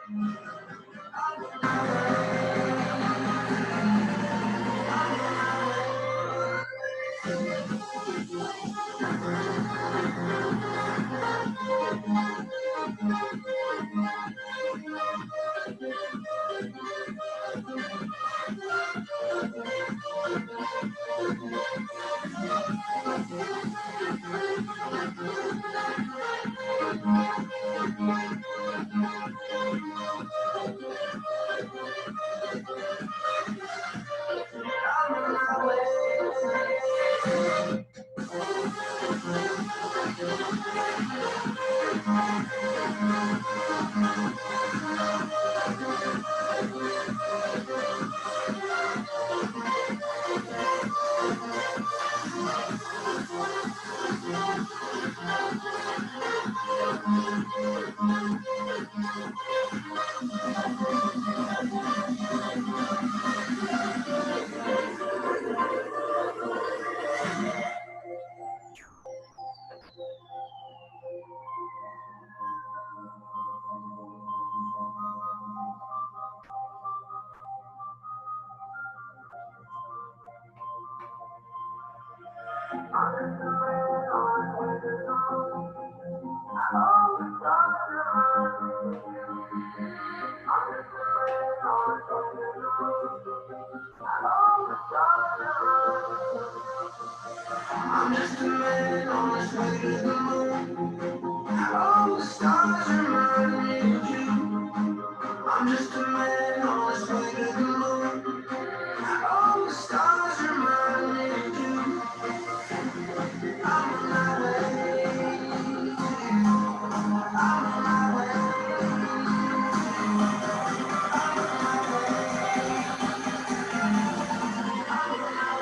I'm just a man on his way to the moon. All the stars remind me of you. I'm just a man on his way to the moon. All the stars remind me of you. I'm on my way to you. I'm on my way. I'm on my way. I'm on my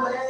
way.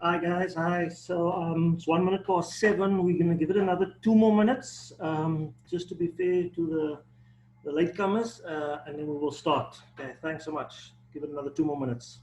Hi guys, hi. So it's 7:01. We're going to give it another 2 more minutes, just to be fair to the latecomers, and then we will start. Okay, thanks so much. Give it another 2 more minutes.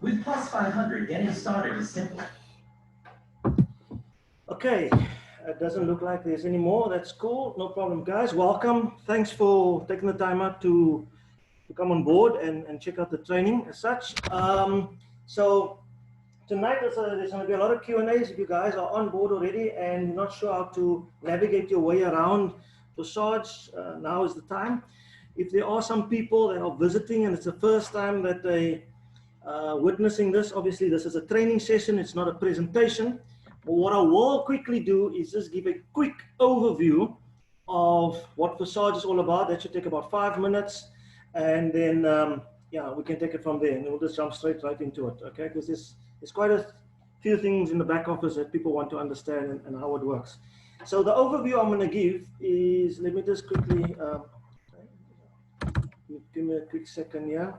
With plus 500, getting started is simple. Okay, it doesn't look like there's any more. That's cool. No problem, guys. Welcome. Thanks for taking the time out to come on board and check out the training as such. So tonight there's going to be a lot of Q&As if you guys are on board already and you're not sure how to navigate your way around Forsage. Now is the time. If there are some people that are visiting and it's the first time that they witnessing this, obviously this is a training session, it's not a presentation. But what I will quickly do is just give a quick overview of what Forsage is all about. That should take about 5 minutes, and then yeah, we can take it from there, and we'll just jump right into it, okay? Because there's quite a few things in the back office that people want to understand and how it works. So the overview I'm going to give is, let me just quickly give me a quick second here.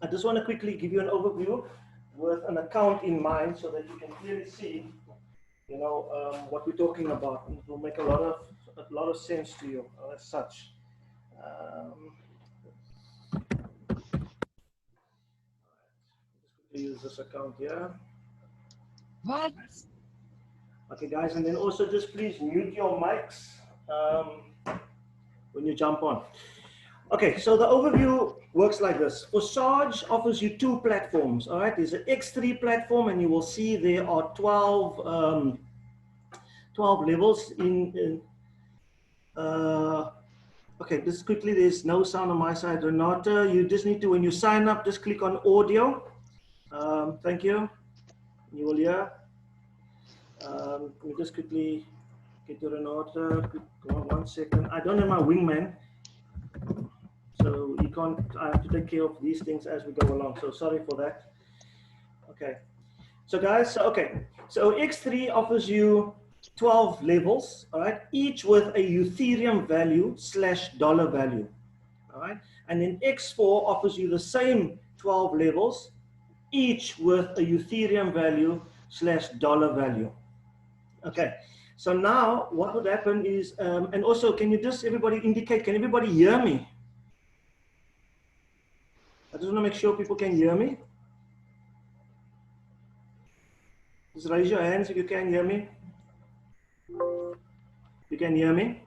I just want to quickly give you an overview with an account in mind so that you can clearly see, you know, what we're talking about. And it will make a lot of sense to you as such. Just use this account here. What? Okay, guys, and then also just please mute your mics when you jump on. Okay, so the overview works like this. Forsage offers you 2 platforms, all right? There's an X3 platform, and you will see there are 12 levels okay, just quickly, there's no sound on my side, Renata. You just need to, when you sign up, just click on audio. Thank you. You will hear. Let me just quickly get to Renata. Go on 1 second. I don't have my wingman. So you can't, I have to take care of these things as we go along. So sorry for that. Okay. So guys, okay. So X3 offers you 12 levels, all right? Each with a Ethereum value / dollar value, all right? And then X4 offers you the same 12 levels, each with a Ethereum value / dollar value. Okay. So now what would happen is, and also can you just everybody indicate, can everybody hear me? I just want to make sure people can hear me. Just raise your hands if you can hear me. You can hear me?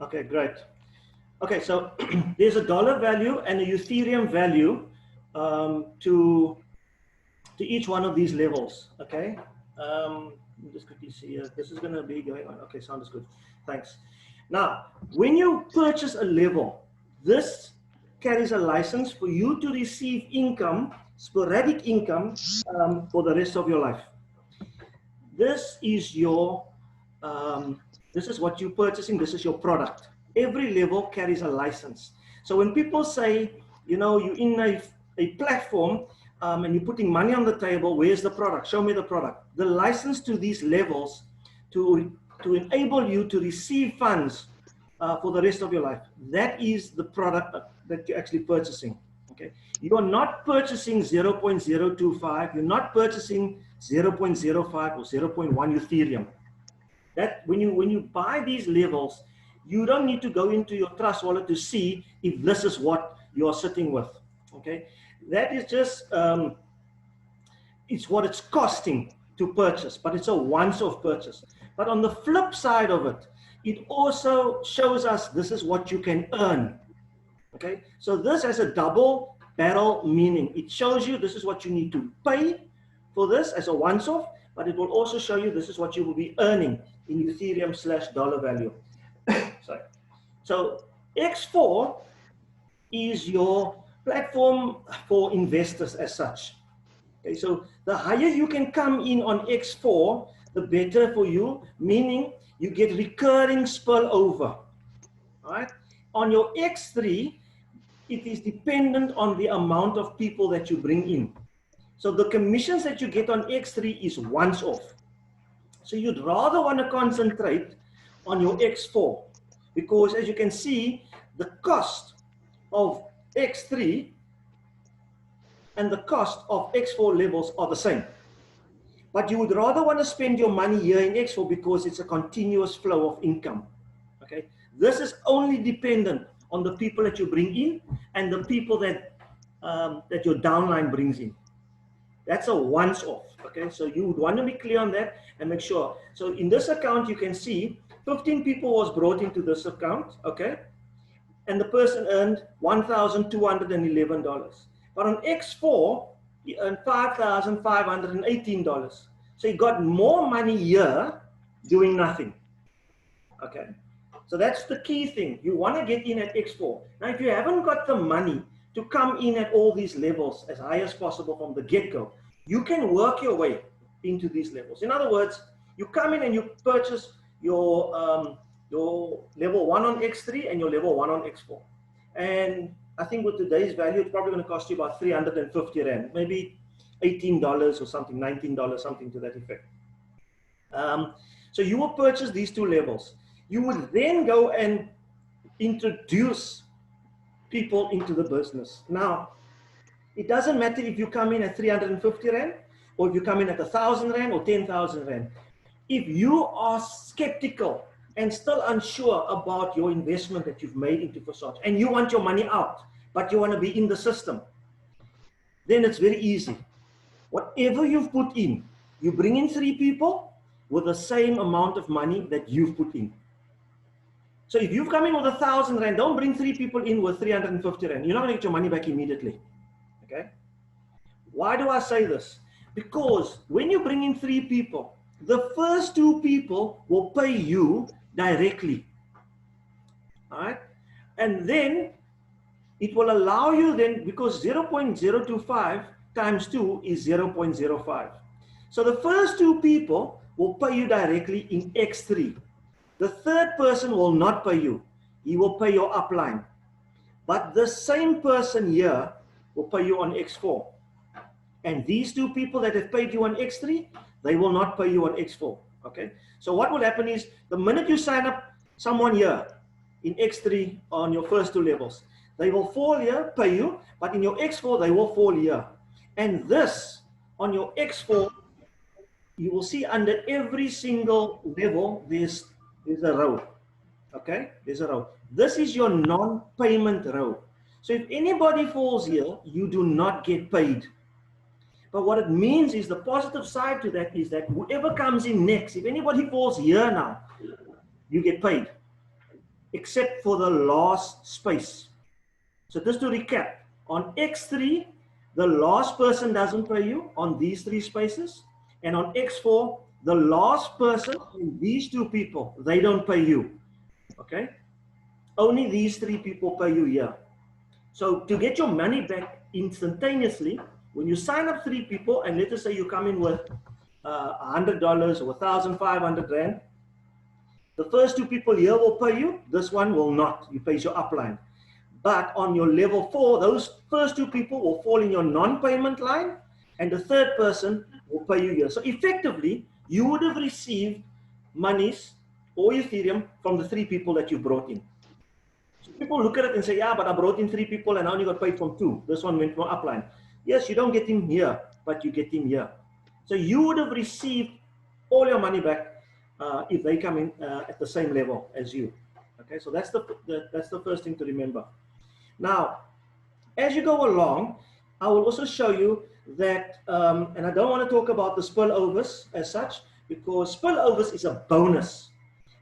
Okay, great. Okay, so there's a dollar value and a Ethereum value to each one of these levels, okay? Just quickly see here. This is going to be going on. Okay, sounds good. Thanks. Now, when you purchase a level, this carries a license for you to receive income sporadic income for the rest of your life. This is your, this is what you're purchasing, this is your product. Every level carries a license. So when people say, you know, you're in a platform and you're putting money on the table, where's the product? Show me the product. The license to these levels to enable you to receive funds for the rest of your life. That is the product that you're actually purchasing. Okay, you are not purchasing 0.025. You're not purchasing 0.05 or 0.1 Ethereum. That when you buy these levels, you don't need to go into your trust wallet to see if this is what you are sitting with. Okay, that is just it's what it's costing to purchase, but it's a once-off purchase. But on the flip side of it, it also shows us this is what you can earn. Okay, so this has a double barrel meaning. It shows you this is what you need to pay for this as a once-off, but it will also show you this is what you will be earning in Ethereum / dollar value. Sorry. So X4 is your platform for investors as such. Okay, so the higher you can come in on X4, the better for you, meaning you get recurring spillover. All right? On your X3, it is dependent on the amount of people that you bring in. So the commissions that you get on X3 is once off. So you'd rather want to concentrate on your X4 because as you can see, the cost of X3 and the cost of X4 levels are the same. But you would rather want to spend your money here in X4 because it's a continuous flow of income. Okay, this is only dependent on the people that you bring in and the people that that your downline brings in. That's a once-off. Okay, so you would want to be clear on that and make sure. So in this account, you can see 15 people was brought into this account. Okay, and the person earned $1,211. But on X4, he earned $5,518. So he got more money here doing nothing. Okay, so that's the key thing. You want to get in at X4. Now, if you haven't got the money to come in at all these levels as high as possible from the get-go, you can work your way into these levels. In other words, you come in and you purchase your level 1 on X3 and your level 1 on X4. And I think with today's value, it's probably going to cost you about 350 Rand, maybe $18 or something, $19, something to that effect. So you will purchase these two levels. You would then go and introduce people into the business. Now, it doesn't matter if you come in at 350 Rand or if you come in at 1,000 Rand or 10,000 Rand. If you are skeptical and still unsure about your investment that you've made into Forsage and you want your money out, but you want to be in the system, then it's very easy. Whatever you've put in, you bring in 3 people with the same amount of money that you've put in. So if you've come in with 1,000 Rand, don't bring 3 people in with 350 Rand. You're not going to get your money back immediately. Okay? Why do I say this? Because when you bring in 3 people, the first 2 people will pay you directly. All right? And then it will allow you then, because 0.025 times 2 is 0.05. So the first 2 people will pay you directly in X3. The third person will not pay you. He will pay your upline. But the same person here will pay you on X4. And these 2 people that have paid you on X3, they will not pay you on X4. Okay? So what will happen is, the minute you sign up someone here in X3 on your first 2 levels, they will fall here, pay you, but in your X4, they will fall here. And this, on your X4, you will see under every single level, there's a row. Okay? There's a row. This is your non-payment row. So if anybody falls here, you do not get paid. But what it means is, the positive side to that is that whoever comes in next, if anybody falls here now, you get paid, except for the last space. So just to recap, on X3, the last person doesn't pay you on these 3 spaces. And on X4, the last person in these 2 people, they don't pay you. Okay? Only these 3 people pay you here. So to get your money back instantaneously, When you sign up 3 people, and let us say you come in with $100 or 1,500 Rand, the first 2 people here will pay you, this one will not. You pay your upline. But on your level 4, those first 2 people will fall in your non-payment line, and the third person will pay you here. So effectively, you would have received monies or Ethereum from the 3 people that you brought in. So people look at it and say, yeah, but I brought in 3 people and I only got paid from 2. This one went from upline. Yes, you don't get him here, but you get him here. So you would have received all your money back if they come in at the same level as you. Okay, so that's the first thing to remember. Now, as you go along, I will also show you that, and I don't want to talk about the spillovers as such, because spillovers is a bonus.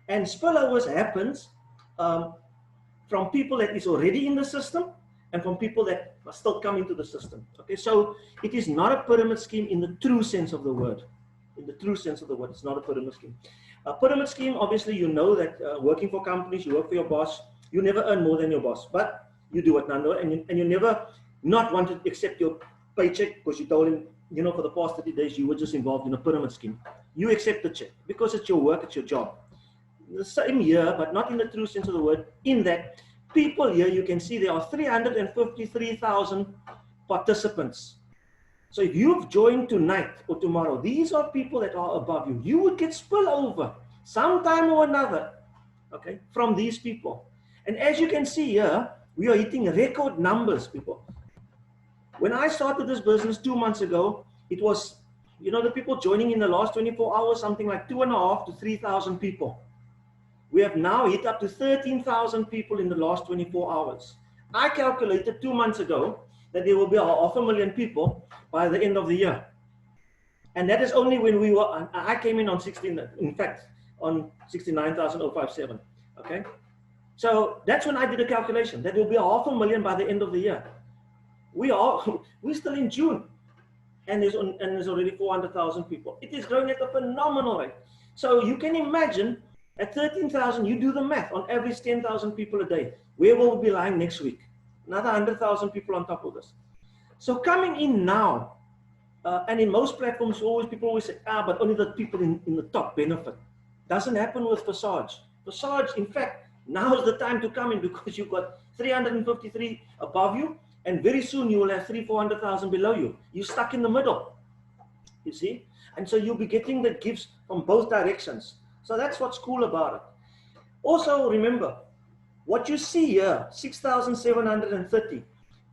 And spillovers happens from people that is already in the system and from people that are still coming to the system. Okay, so it is not a pyramid scheme in the true sense of the word. In the true sense of the word, it's not a pyramid scheme. A pyramid scheme, obviously, you know that working for companies, you work for your boss, you never earn more than your boss, but you do it nonetheless, and you never not want to accept your paycheck because you told him, you know, for the past 30 days, you were just involved in a pyramid scheme. You accept the check because it's your work, it's your job. The same here, but not in the true sense of the word, in that people here, you can see there are 353,000 participants. So if you've joined tonight or tomorrow, these are people that are above you. You would get spillover sometime or another, okay, from these people. And as you can see here, we are hitting record numbers, people. When I started this business 2 months ago, it was, you know, the people joining in the last 24 hours, something like 2,500 to 3,000 people. We have now hit up to 13,000 people in the last 24 hours. I calculated 2 months ago that there will be 500,000 people by the end of the year. And that is only when we were, I came in on 69,057, okay? So that's when I did a calculation, that there will be 500,000 by the end of the year. We're still in June, and there's already 400,000 people. It is growing at a phenomenal rate. So you can imagine, at 13,000, you do the math, on average 10,000 people a day. Where will we be lying next week? Another 100,000 people on top of this. So coming in now, and in most platforms, people always say, but only the people in the top benefit. Doesn't happen with Forsage. Forsage, in fact, now is the time to come in because you've got 353 above you, and very soon you will have 400,000 below you. You're stuck in the middle, you see? And so you'll be getting the gifts from both directions. So that's what's cool about it. Also, remember, what you see here, 6,730,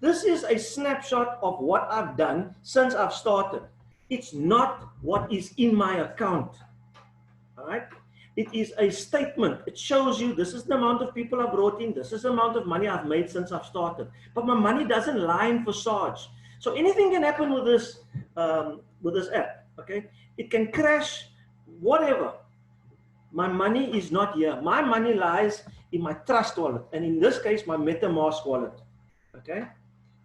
this is a snapshot of what I've done since I've started. It's not what is in my account, all right? It is a statement. It shows you this is the amount of people I brought in, this is the amount of money I've made since I've started. But my money doesn't lie in Forsage. So anything can happen with this app, okay? It can crash, whatever. My money is not here. My money lies in my trust wallet, and in this case, my MetaMask wallet, okay?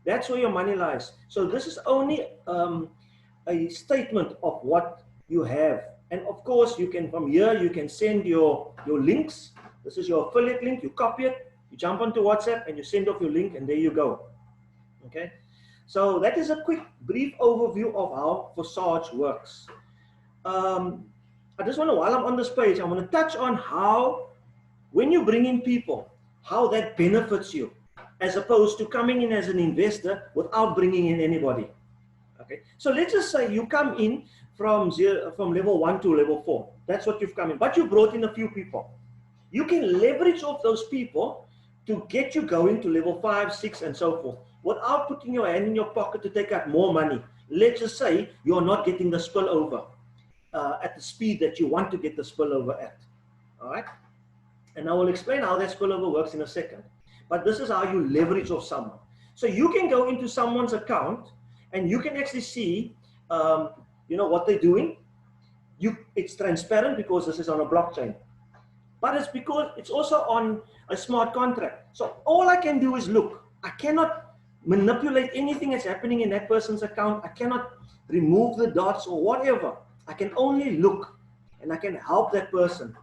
That's where your money lies. So this is only a statement of what you have. And of course, you can, from here, you can send your links. This is your affiliate link. You copy it, you jump onto WhatsApp, and you send off your link, and there you go, okay? So that is a quick, brief overview of how Forsage works. I just want to, while I'm on this page, I want to touch on how, when you bring in people, how that benefits you, as opposed to coming in as an investor without bringing in anybody. Okay, so let's just say you come in from level 1 to level 4. That's what you've come in, but you brought in a few people. You can leverage off those people to get you going to level 5, 6, and so forth, without putting your hand in your pocket to take out more money. Let's just say you're not getting the spillover at the speed that you want to get the spillover at, all right? And I will explain how that spillover works in a second. But this is how you leverage off someone. So you can go into someone's account and you can actually see, you know, what they're doing. It's transparent because this is on a blockchain. But it's because it's also on a smart contract. So all I can do is look. I cannot manipulate anything that's happening in that person's account. I cannot remove the dots or whatever. I can only look and I can help that person.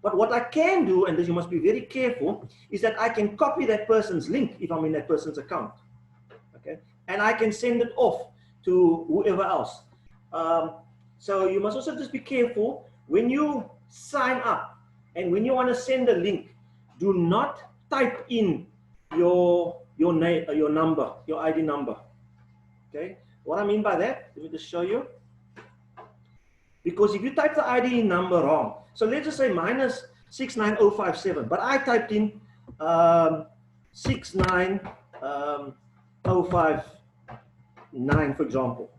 But what I can do, and this you must be very careful, is that I can copy that person's link if I'm in that person's account, okay? And I can send it off to whoever else. So you must also just be careful when you sign up and when you want to send a link. Do not type in your name, your number, your ID number. Okay, what I mean by that, let me just show you. Because if you type the ID number wrong, so let's just say minus 69057, but I typed in 69059, for example,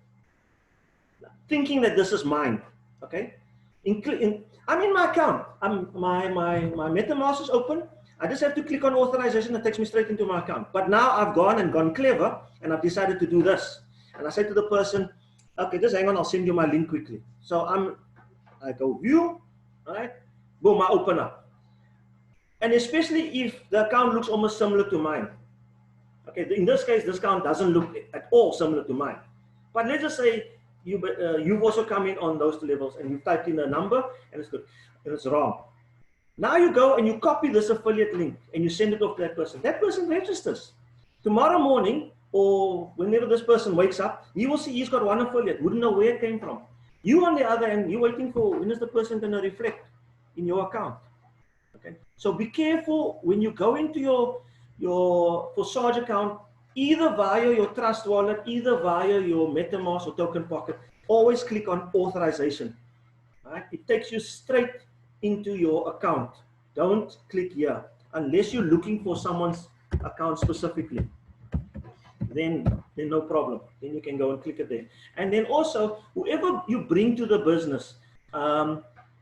thinking that this is mine. Okay, I'm in my account. My MetaMask is open. I just have to click on authorization and it takes me straight into my account. But now I've gone clever and I've decided to do this. And I said to the person, okay, just hang on, I'll send you my link quickly. So I go view, all right, boom, I open up. And especially if the account looks almost similar to mine. Okay, in this case, this account doesn't look at all similar to mine. But let's just say you've also come in on those two levels and you've typed in a number and it's good, and it's wrong. Now you go and you copy this affiliate link and you send it off to that person. That person registers. Tomorrow morning or whenever this person wakes up, he will see he's got one affiliate, wouldn't know where it came from. You on the other end, you're waiting for when is the person going to reflect in your account. Okay, so be careful when you go into your Forsage account, either via your Trust Wallet, either via your MetaMask or Token Pocket. Always click on authorization. Right? It takes you straight into your account. Don't click here unless you're looking for someone's account specifically. Then no problem. Then you can go and click it there. And then also, whoever you bring to the business,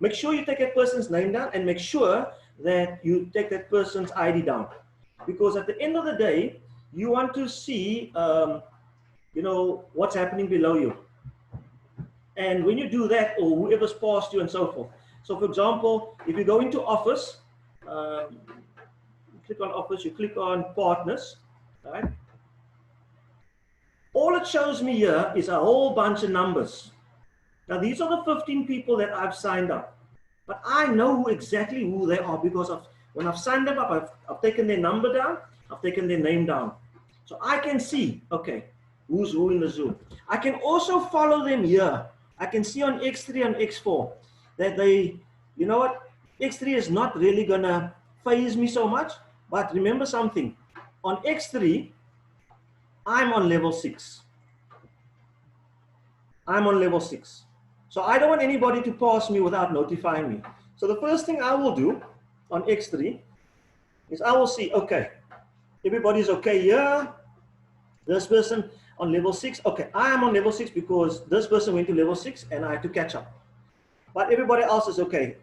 make sure you take that person's name down and make sure that you take that person's ID down. Because at the end of the day, you want to see, you know, what's happening below you. And when you do that, or whoever's passed you and so forth. So for example, if you go into Office, click on Office, you click on Partners, right? All it shows me here is a whole bunch of numbers. Now these are the 15 people that I've signed up. But I know exactly who they are because when I've signed them up, I've taken their number down, I've taken their name down. So I can see, okay, who's who in the Zoom. I can also follow them here. I can see on X3 and X4 that they, you know what, X3 is not really gonna phase me so much, but remember something, on X3, I'm on level 6. I'm on level 6. So I don't want anybody to pass me without notifying me. So the first thing I will do on X3 is I will see, okay, everybody's okay here. This person on level 6. Okay, I am on level 6 because this person went to level 6 and I had to catch up. But everybody else is okay.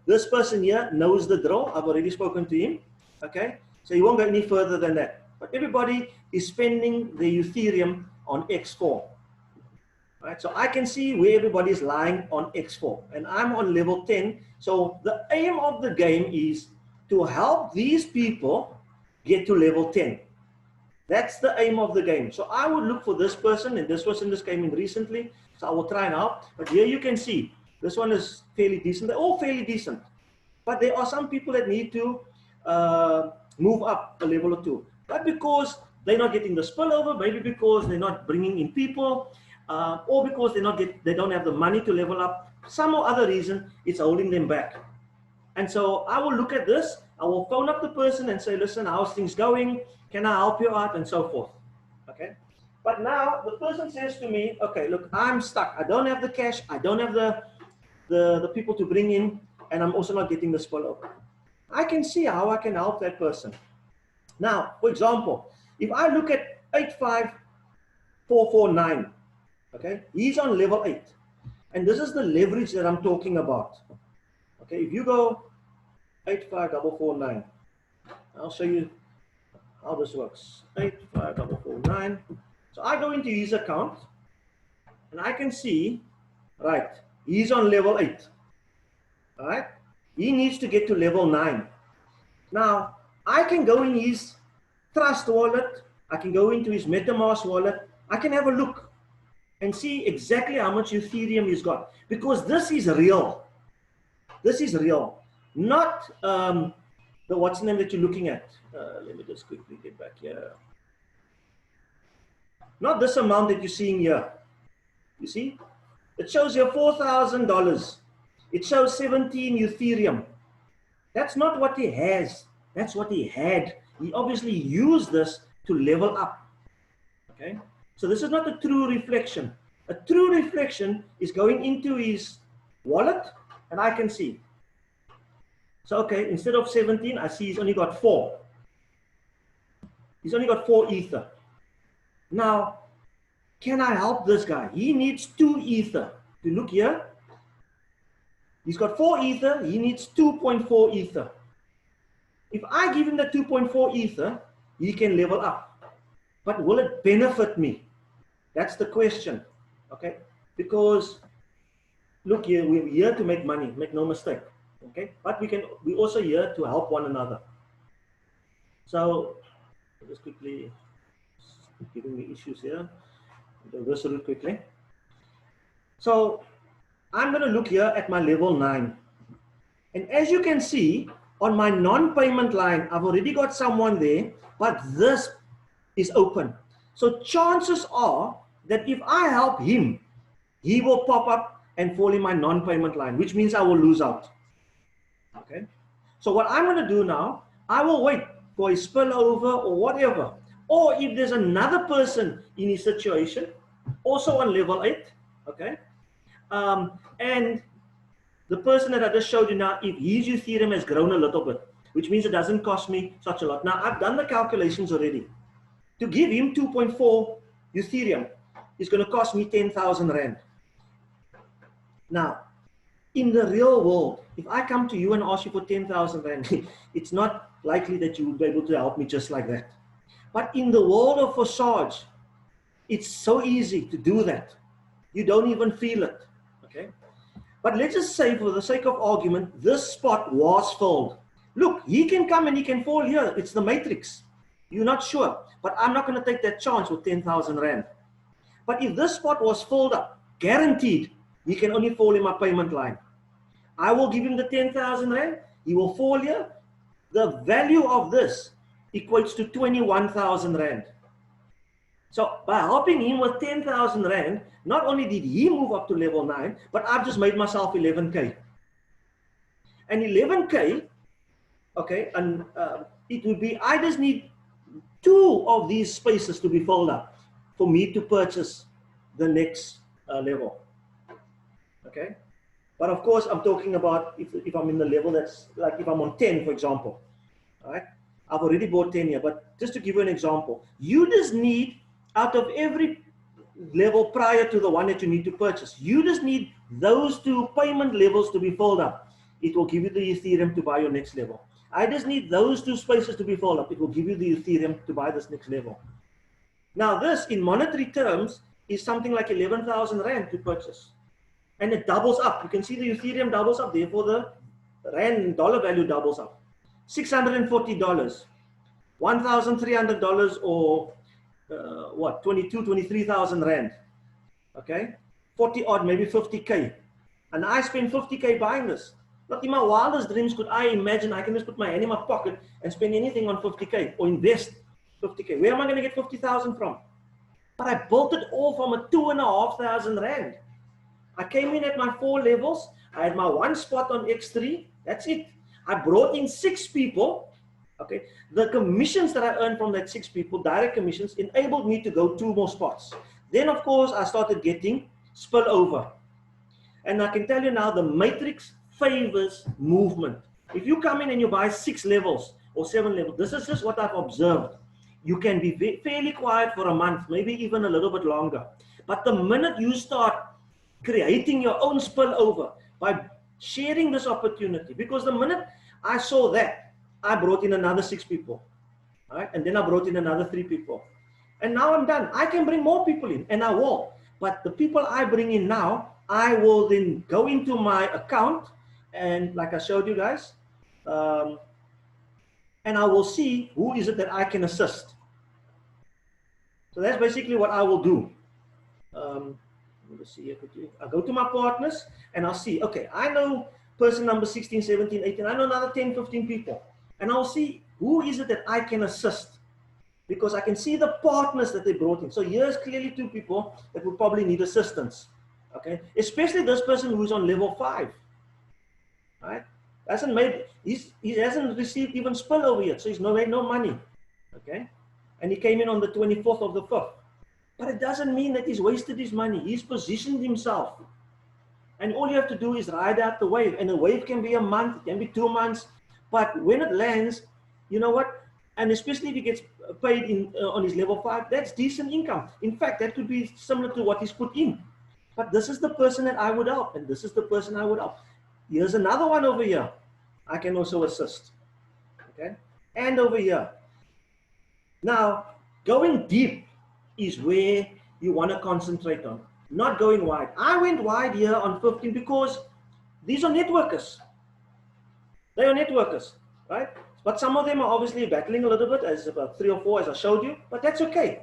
This person here knows the drill. I've already spoken to him. Okay, so you won't go any further than that. But everybody is spending the Ethereum on X4. Right, so I can see where everybody is lying on X4 and I'm on level 10. So the aim of the game is to help these people get to level 10. That's the aim of the game. So I would look for this person, and this person just came in recently, so I will try and help. But here you can see, this one is fairly decent. They're all fairly decent. But there are some people that need to move up a level or two. But because they're not getting the spillover, maybe because they're not bringing in people, or because they don't have the money to level up, some or other reason, it's holding them back. And so I will look at this, I will phone up the person and say, listen, how's things going? Can I help you out? And so forth. Okay. But now the person says to me, okay, look, I'm stuck. I don't have the cash. I don't have the people to bring in, and I'm also not getting the spillover. I can see how I can help that person. Now, for example, if I look at 85449, okay, he's on level 8. And this is the leverage that I'm talking about. Okay, if you go 85449, I'll show you how this works. 85449. So I go into his account and I can see, right, he's on level 8. All right, he needs to get to level 9. Now I can go in his Trust wallet, I can go into his MetaMask wallet, I can have a look and see exactly how much Ethereum he's got, because this is real. This is real, not the what's the name that you're looking at. Let me just quickly get back here. Not this amount that you're seeing here. You see? It shows here $4,000. It shows 17 Ethereum. That's not what he has. That's what he had. He obviously used this to level up. Okay? So this is not a true reflection. A true reflection is going into his wallet and I can see. So, okay, instead of 17, I see he's only got 4. He's only got 4 ether. Now, can I help this guy? He needs 2 ether. If you look here, he's got 4 ether, he needs 2.4 ether. If I give him the 2.4 ether, he can level up. But will it benefit me? That's the question. Okay? Because, look here, we're here to make money, make no mistake. Okay? But we're also here to help one another. So, just quickly, giving me issues here. Reverse it quickly. So, I'm going to look here at my level 9. And as you can see, on my non-payment line, I've already got someone there, but this is open. So chances are that if I help him, he will pop up and fall in my non-payment line, which means I will lose out. Okay. So what I'm going to do now, I will wait for a spillover or whatever. Or if there's another person in his situation, also on level 8, okay, and the person that I just showed you now, if his Ethereum has grown a little bit, which means it doesn't cost me such a lot. Now, I've done the calculations already. To give him 2.4 Ethereum is going to cost me 10,000 Rand. Now, in the real world, if I come to you and ask you for 10,000 Rand, it's not likely that you would be able to help me just like that. But in the world of Forsage, it's so easy to do that. You don't even feel it. Okay? But let's just say, for the sake of argument, this spot was filled. Look, he can come and he can fall here. It's the matrix. You're not sure. But I'm not going to take that chance with 10,000 Rand. But if this spot was filled up, guaranteed, he can only fall in my payment line. I will give him the 10,000 Rand. He will fall here. The value of this equates to 21,000 Rand. So by helping him with 10,000 Rand, not only did he move up to level 9, but I've just made myself 11K. And 11K, okay, and it would be, I just need 2 of these spaces to be filled up for me to purchase the next level. Okay? But of course, I'm talking about if I'm in the level that's, like if I'm on 10, for example. All right? I've already bought 10 here, but just to give you an example, you just need, out of every level prior to the one that you need to purchase, you just need those 2 payment levels to be filled up. It will give you the Ethereum to buy your next level. I just need those 2 spaces to be filled up. It will give you the Ethereum to buy this next level. Now this, in monetary terms, is something like 11,000 Rand to purchase. And it doubles up. You can see the Ethereum doubles up, therefore the Rand dollar value doubles up. $640, $1,300 or what, 23,000 Rand, okay? 40 odd, maybe 50K. And I spend 50K buying this. Not in my wildest dreams could I imagine I can just put my hand in my pocket and spend anything on 50K or invest 50K. Where am I going to get 50,000 from? But I built it all from a 2,500 Rand. I came in at my 4 levels. I had my 1 spot on X3. That's it. I brought in 6 people. Okay, the commissions that I earned from that 6 people, direct commissions, enabled me to go 2 more spots. Then, of course, I started getting spillover. And I can tell you now, the matrix favors movement. If you come in and you buy 6 levels or 7 levels, this is just what I've observed. You can be fairly quiet for a month, maybe even a little bit longer. But the minute you start creating your own spillover by sharing this opportunity, because the minute I saw that, I brought in another 6 people, right? And then I brought in another 3 people. And now I'm done. I can bring more people in, and I will. But the people I bring in now, I will then go into my account, and like I showed you guys, and I will see who is it that I can assist. So that's basically what I will do. Let's see here quickly. I'll go to my partners, and I'll see, okay, I know person number 16, 17, 18. I know another 10, 15 people. And I'll see who is it that I can assist because I can see the partners that they brought in. So here's clearly two people that would probably need assistance. Okay, especially this person who's on level 5. Right? He hasn't received even spillover yet, so he's made no money. Okay, and he came in on the 24th of the 5th. But it doesn't mean that he's wasted his money. He's positioned himself. And all you have to do is ride out the wave. And the wave can be a month, it can be 2 months. But when it lands, you know what? And especially if he gets paid on his level 5, that's decent income. In fact, that could be similar to what he's put in. But this is the person that I would help. And this is the person I would help. Here's another one over here. I can also assist. Okay? And over here. Now, going deep is where you want to concentrate on, not going wide. I went wide here on 15 because these are networkers. They are networkers, right? But some of them are obviously battling a little bit, as about 3 or 4 as I showed you, but that's okay.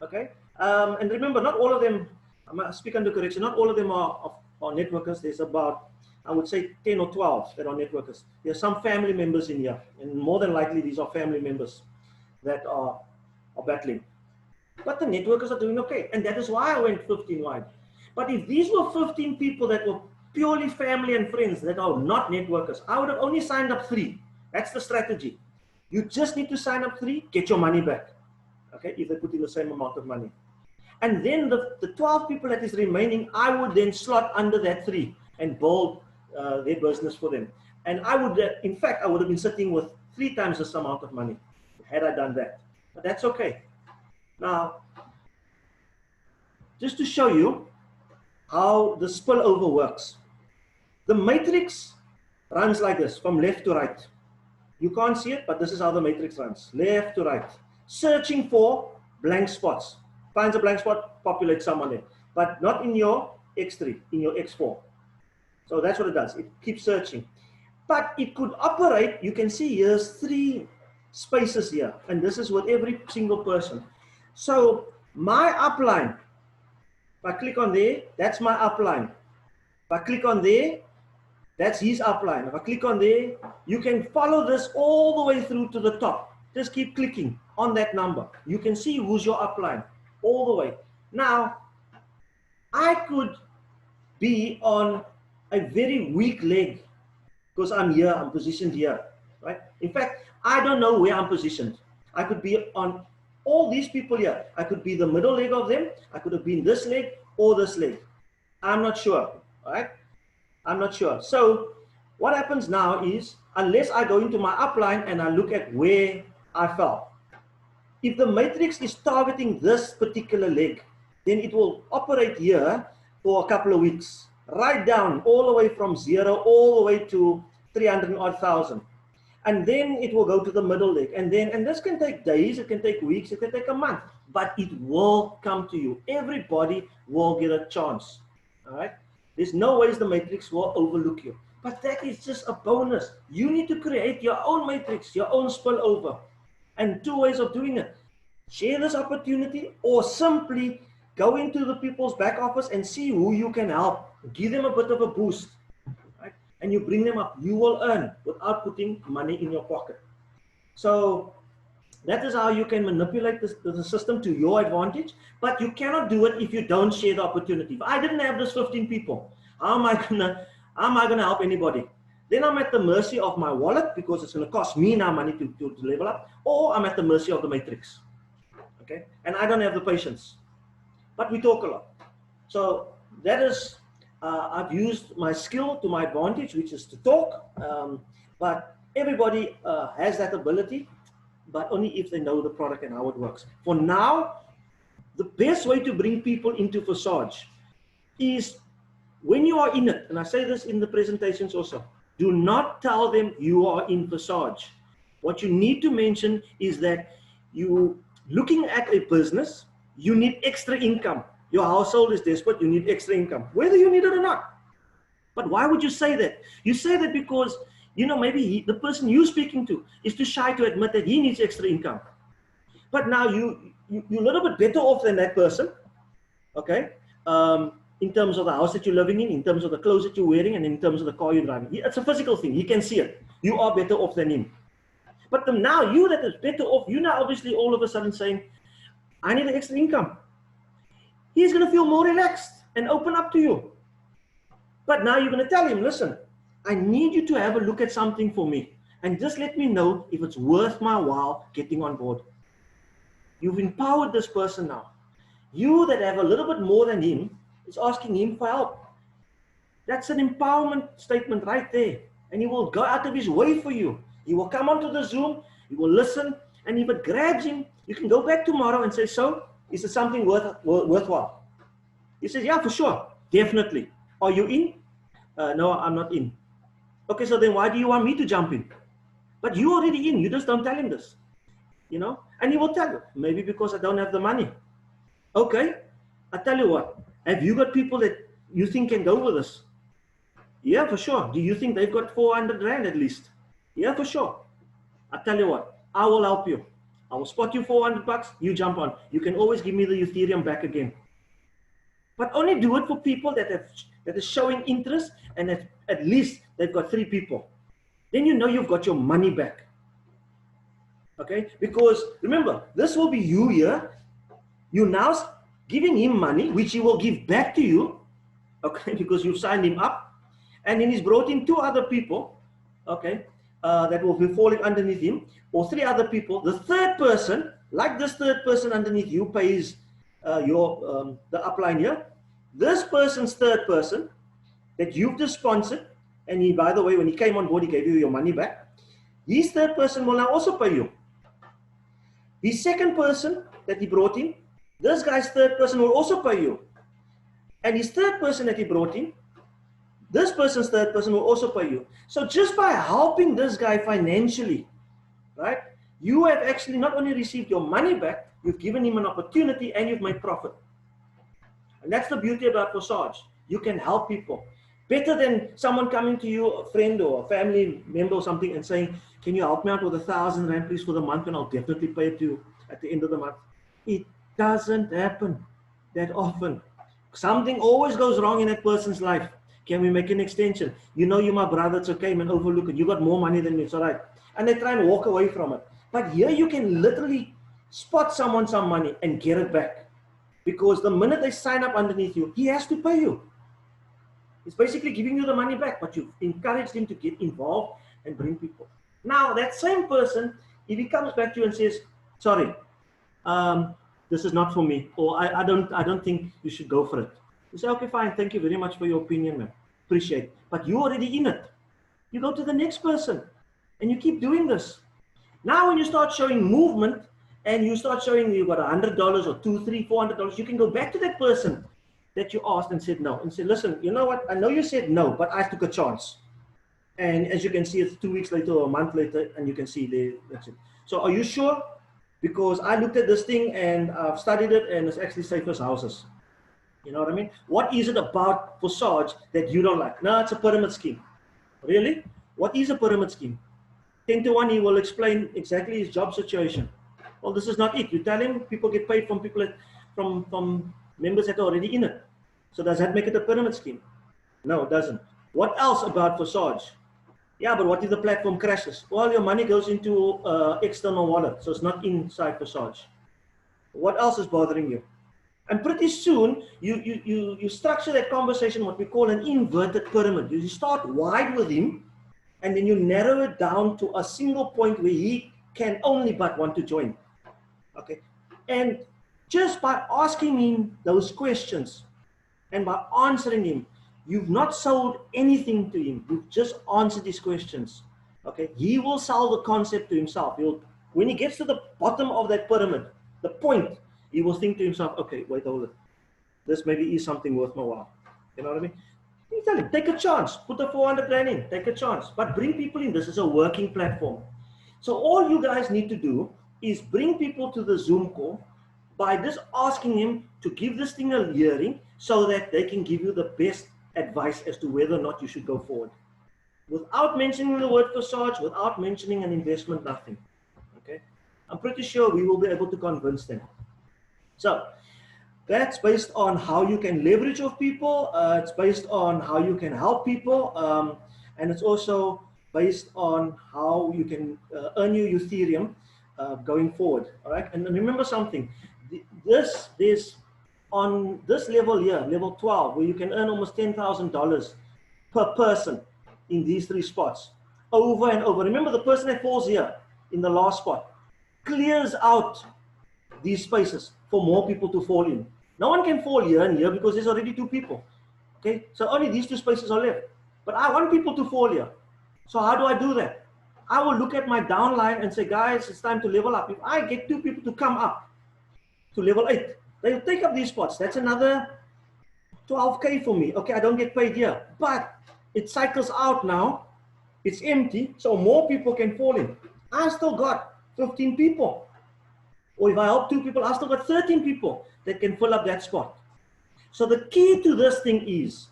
Okay? And remember, not all of them, I'm going to speak under correction, not all of them are networkers. There's about, I would say 10 or 12 that are networkers. There are some family members in here, and more than likely these are family members that are battling. But the networkers are doing okay, and that is why I went 15 wide. But if these were 15 people that were purely family and friends that are not networkers, I would have only signed up 3. That's the strategy. You just need to sign up 3, get your money back. Okay, if they put in the same amount of money. And then the 12 people that is remaining, I would then slot under that 3 and build their business for them. And I would, in fact, I would have been sitting with 3 times this amount of money had I done that. But that's okay. Now, just to show you how the spillover works. The matrix runs like this, from left to right. You can't see it, but this is how the matrix runs, left to right. Searching for blank spots. Finds a blank spot, populates someone there. But not in your X3, in your X4. So that's what it does. It keeps searching. But it could operate, you can see here's 3 spaces here. And this is with every single person. So my upline, if I click on there, that's my upline. If I click on there, that's his upline. If I click on there, you can follow this all the way through to the top. Just keep clicking on that number. You can see who's your upline all the way. Now, I could be on a very weak leg because I'm here, I'm positioned here, right? In fact, I don't know where I'm positioned. I could be on all these people here. I could be the middle leg of them. I could have been this leg or this leg. I'm not sure, all right? I'm not sure. So what happens now is, unless I go into my upline and I look at where I fell, if the matrix is targeting this particular leg, then it will operate here for a couple of weeks, right down all the way from 0 all the way to 300,000. And then it will go to the middle leg. And this can take days, it can take weeks, it can take a month, but it will come to you. Everybody will get a chance. All right. There's no ways the matrix will overlook you. But that is just a bonus. You need to create your own matrix, your own spillover. And 2 ways of doing it. Share this opportunity or simply go into the people's back office and see who you can help. Give them a bit of a boost. Right? And you bring them up. You will earn without putting money in your pocket. So that is how you can manipulate the system to your advantage, but you cannot do it if you don't share the opportunity. If I didn't have those 15 people, how am I gonna help anybody? Then I'm at the mercy of my wallet because it's gonna cost me now money to level up, or I'm at the mercy of the matrix. Okay, and I don't have the patience. But we talk a lot. So that is, I've used my skill to my advantage, which is to talk. But everybody has that ability, but only if they know the product and how it works. For now, the best way to bring people into Forsage is when you are in it, and I say this in the presentations also, do not tell them you are in Forsage. What you need to mention is that you looking at a business, you need extra income. Your household is desperate, you need extra income, whether you need it or not. But why would you say that? You say that because, you know, maybe the person you're speaking to is too shy to admit that he needs extra income. But now you're a little bit better off than that person, okay? In terms of the house that you're living in terms of the clothes that you're wearing, and in terms of the car you're driving. It's a physical thing, he can see it. You are better off than him. But now you that is better off, you now obviously all of a sudden saying, I need an extra income. He's going to feel more relaxed and open up to you. But now you're going to tell him, listen, I need you to have a look at something for me. And just let me know if it's worth my while getting on board. You've empowered this person now. You that have a little bit more than him is asking him for help. That's an empowerment statement right there. And he will go out of his way for you. He will come onto the Zoom, he will listen, and if it grabs him, you can go back tomorrow and say, so, is it something worthwhile? He says, yeah, for sure, definitely. Are you in? No, I'm not in. Okay, so then why do you want me to jump in? But you're already in, you just don't tell him this. You know, and he will tell you, maybe because I don't have the money. Okay, I tell you what, have you got people that you think can go with us? Yeah, for sure. Do you think they've got 400 Rand at least? Yeah, for sure. I tell you what, I will help you. I will spot you 400 bucks, you jump on. You can always give me the Ethereum back again. But only do it for people that are showing interest and at least they've got 3 people. Then you know you've got your money back. Okay, because remember, this will be you here. You're now giving him money, which he will give back to you, okay, because you've signed him up. And then he's brought in 2 other people, okay, that will be falling underneath him, or 3 other people. The third person, like this third person underneath you, pays the upline here. This person's third person that you've just sponsored, and he, by the way, when he came on board, he gave you your money back. His third person will now also pay you. His second person that he brought in, this guy's third person will also pay you. And his third person that he brought in, this person's third person will also pay you. So just by helping this guy financially, right, you have actually not only received your money back, you've given him an opportunity and you've made profit. And that's the beauty about Forsage. You can help people. Better than someone coming to you, a friend or a family member or something, and saying, can you help me out with 1,000 Rand please for the month, and I'll definitely pay it to you at the end of the month. It doesn't happen that often. Something always goes wrong in that person's life. Can we make an extension? You know, you're my brother, it's okay, man, overlook it. You got more money than me, it's all right. And they try and walk away from it. But here you can literally spot someone some money and get it back. Because the minute they sign up underneath you, he has to pay you. It's basically giving you the money back, but you've encouraged him to get involved and bring people. Now, that same person, if he comes back to you and says, sorry, this is not for me, or I don't think you should go for it. You say, okay, fine, thank you very much for your opinion, man. Appreciate it. But you're already in it. You go to the next person, and you keep doing this. Now, when you start showing movement, and you start showing you've got $100 or $200, $300, $400, you can go back to that person that you asked and said no, and say, listen, you know what? I know you said no, but I took a chance. And as you can see, it's 2 weeks later or a month later, and you can see there, that's it. So are you sure? Because I looked at this thing and I've studied it, and it's actually safe as houses. You know what I mean? What is it about Forsage that you don't like? No, it's a pyramid scheme. Really? What is a pyramid scheme? 10 to 1, he will explain exactly his job situation. Well, this is not it. You tell him people get paid from people from members that are already in it. So does that make it a pyramid scheme? No, it doesn't. What else about Forsage? Yeah, but what if the platform crashes? Well, your money goes into external wallet, so it's not inside Forsage. What else is bothering you? And pretty soon, you structure that conversation, what we call an inverted pyramid. You start wide with him, and then you narrow it down to a single point where he can only but want to join. Okay, and just by asking him those questions and by answering him, you've not sold anything to him. You've just answered his questions. Okay, he will sell the concept to himself. When he gets to the bottom of that pyramid, the point, he will think to himself, okay, wait, hold it. This maybe is something worth my while. You know what I mean? You tell him, take a chance. Put the 400 Rand in, take a chance. But bring people in. This is a working platform. So all you guys need to do is bring people to the Zoom call by just asking him to give this thing a hearing so that they can give you the best advice as to whether or not you should go forward. Without mentioning the word Forsage, without mentioning an investment, nothing. Okay? I'm pretty sure we will be able to convince them. So that's based on how you can leverage off people. It's based on how you can help people. And it's also based on how you can earn your Ethereum going forward. All right, and remember something. There's on this level here, level 12, where you can earn almost $10,000 per person in these 3 spots over and over. Remember, the person that falls here in the last spot clears out these spaces for more people to fall in. No one can fall here and here because there's already 2 people. Okay, so only these 2 spaces are left. But I want people to fall here. So how do I do that? I will look at my downline and say, guys, it's time to level up. If I get 2 people to come up to level 8, they'll take up these spots. That's another 12K for me. Okay, I don't get paid here, but it cycles out now. It's empty, so more people can fall in. I still got 15 people. Or if I help 2 people, I still got 13 people that can fill up that spot. So the key to this thing is,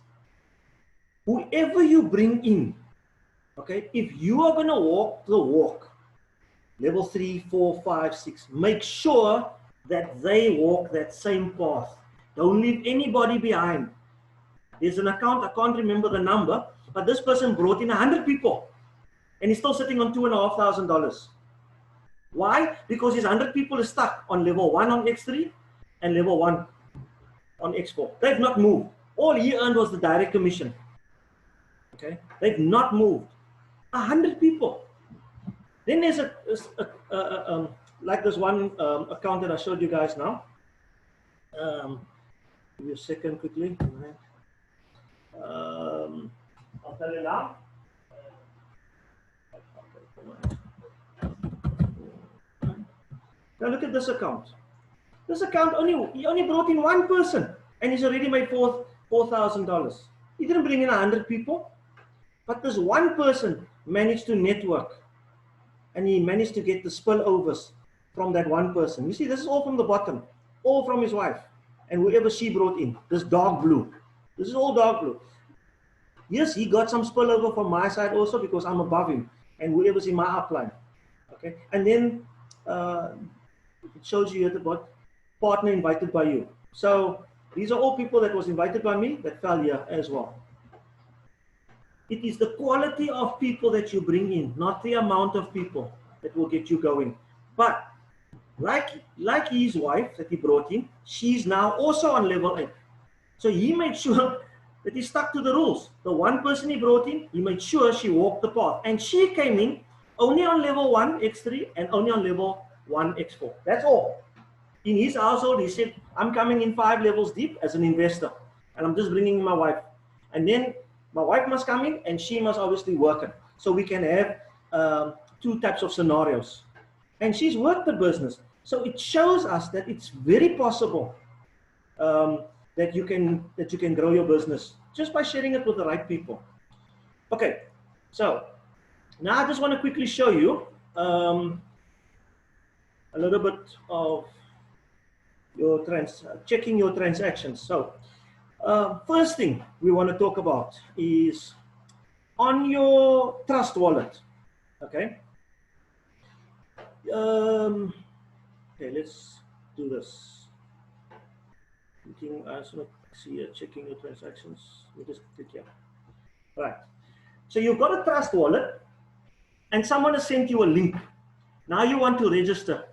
whoever you bring in, okay, if you are going to walk the walk, level 3, 4, 5, 6, make sure that they walk that same path. Don't leave anybody behind. There's an account, I can't remember the number, but this person brought in 100 people and he's still sitting on $2,500. Why? Because his 100 people is stuck on level 1 on X3 and level 1 on X4. They've not moved. All he earned was the direct commission. Okay, they've not moved. 100 people. Then there's like this one account that I showed you guys now. Give me a second quickly. I'll tell you now. Now look at this account. This account he only brought in 1 person and he's already made $4,000. He didn't bring in 100 people, but this 1 person managed to network and he managed to get the spillovers from that 1 person. You see, this is all from the bottom, all from his wife and whoever she brought in, this dark blue. This is all dark blue. Yes, he got some spillover from my side also because I'm above him and whoever's in my upline. Okay, and then it shows you at the bottom, partner invited by you. So these are all people that was invited by me that fell here as well. It is the quality of people that you bring in, not the amount of people that will get you going. But like his wife that he brought in, she's now also on level 8. So he made sure that he stuck to the rules. The 1 person he brought in, he made sure she walked the path. And she came in only on level 1 X3 and only on level 1 X4. That's all. In his household, he said, I'm coming in 5 levels deep as an investor. And I'm just bringing in my wife. And then my wife must come in and she must obviously work it. So we can have 2 types of scenarios. And she's worked the business. So it shows us that it's very possible that you can grow your business just by sharing it with the right people. Okay, so now I just want to quickly show you a little bit of your checking your transactions. So first thing we want to talk about is on your trust wallet. Okay. Okay, let's do this. I just want to see checking your transactions. Let me just click here. Right. So you've got a trust wallet and someone has sent you a link. Now you want to register.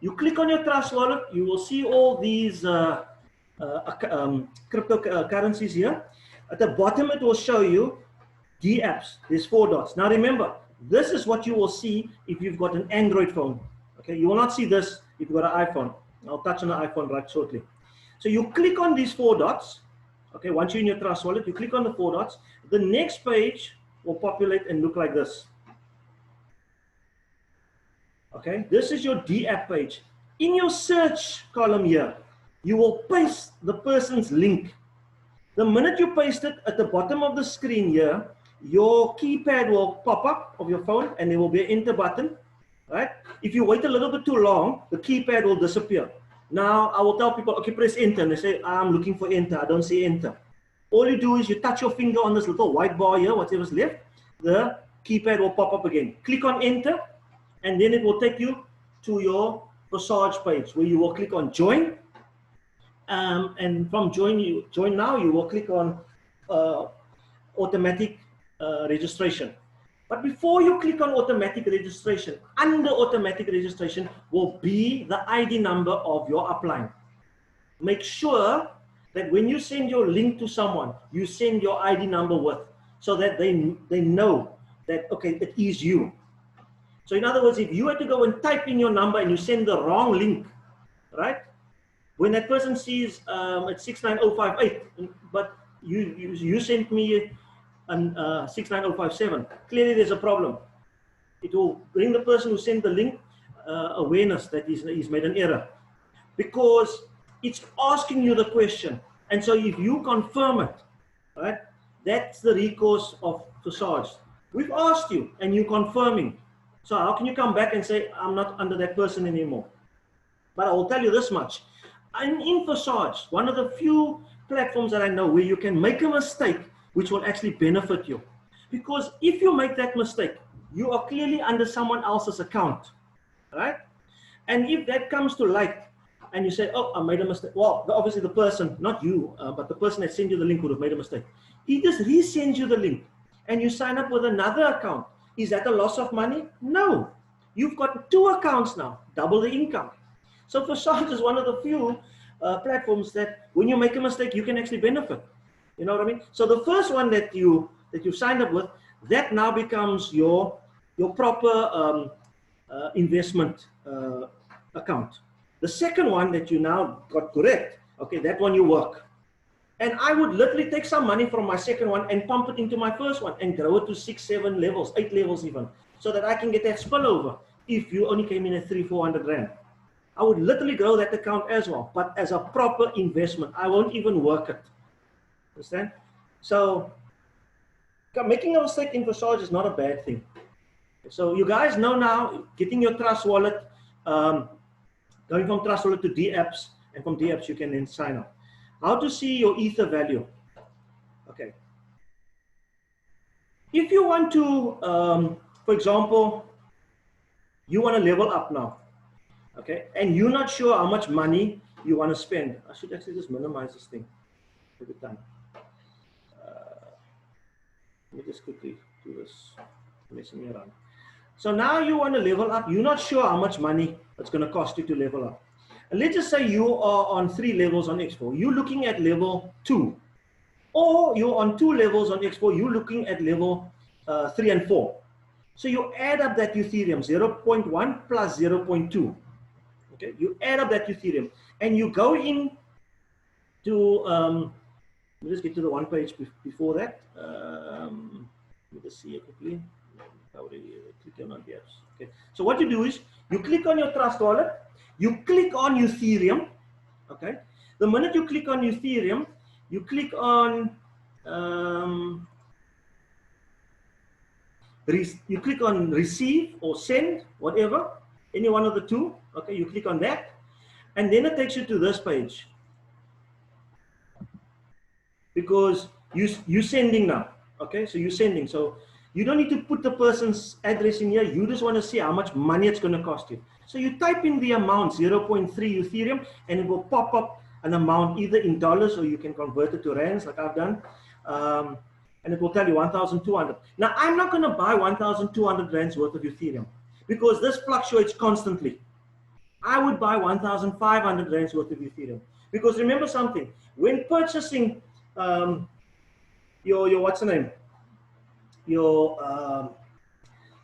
You click on your trust wallet, you will see all these cryptocurrencies here. At the bottom, it will show you D apps. There's 4 dots. Now remember, this is what you will see if you've got an Android phone. Okay, you will not see this if you've got an iPhone. I'll touch on the iPhone right shortly. So you click on these 4 dots. Okay, once you're in your trust wallet, you click on the 4 dots. The next page will populate and look like this. Okay, this is your D app page. In your search column here, you will paste the person's link. The minute you paste it, at the bottom of the screen here, your keypad will pop up of your phone and there will be an enter button, right? If you wait a little bit too long, the keypad will disappear. Now, I will tell people, okay, press enter. And they say, I'm looking for enter. I don't see enter. All you do is you touch your finger on this little white bar here, whatever's left, the keypad will pop up again. Click on enter, and then it will take you to your Forsage page where you will click on join. And from join now, you will click on automatic registration. But before you click on automatic registration, under automatic registration will be the ID number of your upline. Make sure that when you send your link to someone, you send your ID number with, so that they know that, okay, it is you. So in other words, if you had to go and type in your number and you send the wrong link, right? When that person sees it's 69058, but you sent me an 69057, clearly there's a problem. It will bring the person who sent the link awareness that he's made an error, because it's asking you the question. And so if you confirm it, right, that's the recourse of Forsage. We've asked you and you're confirming. So how can you come back and say, I'm not under that person anymore? But I will tell you this much. In Forsage, one of the few platforms that I know where you can make a mistake which will actually benefit you. Because if you make that mistake, you are clearly under someone else's account, right? And if that comes to light and you say, oh, I made a mistake. Well, obviously the person, not you, but the person that sent you the link would have made a mistake. He just resends you the link and you sign up with another account. Is that a loss of money? No. You've got two accounts now, double the income. So Forsage is one of the few platforms that when you make a mistake, you can actually benefit. You know what I mean? So the first one that you signed up with, that now becomes your proper investment account. The second one that you now got correct, okay, that one you work. And I would literally take some money from my second one and pump it into my first one and grow it to 6, 7 levels, 8 levels even, so that I can get that spillover if you only came in at 300-400 rand. I would literally grow that account as well, but as a proper investment. I won't even work it. Understand? So making a mistake in Forsage is not a bad thing. So you guys know now, getting your Trust Wallet, going from Trust Wallet to D-Apps, and from D-Apps you can then sign up. How to see your Ether value. Okay. If you want to, for example, you want to level up now, okay, and you're not sure how much money you want to spend. I should actually just minimize this thing every time. Let me just quickly do this, messing me around. So now you want to level up. You're not sure how much money it's going to cost you to level up. And let's just say you are on 3 levels on Expo. You're looking at level 2. Or you're on 2 levels on Expo. You're looking at level 3 and 4. So you add up that Ethereum, 0.1 plus 0.2. Okay, you add up that Ethereum. And you go in to, let me just get to the one page before that. Let me just see it quickly. Click on the apps. Okay. So what you do is you click on your Trust Wallet, you click on Ethereum. Okay. The minute you click on Ethereum, you click on receive or send, whatever, any one of the two. Okay, you click on that, and then it takes you to this page because you're sending now. Okay, so you're sending. So you don't need to put the person's address in here. You just want to see how much money it's going to cost you. So you type in the amount, 0.3 Ethereum, and it will pop up an amount either in dollars or you can convert it to rands like I've done. And it will tell you 1,200. Now, I'm not going to buy 1,200 rands worth of Ethereum because this fluctuates constantly. I would buy 1,500 rands worth of Ethereum because remember something, when purchasing your what's the name? Your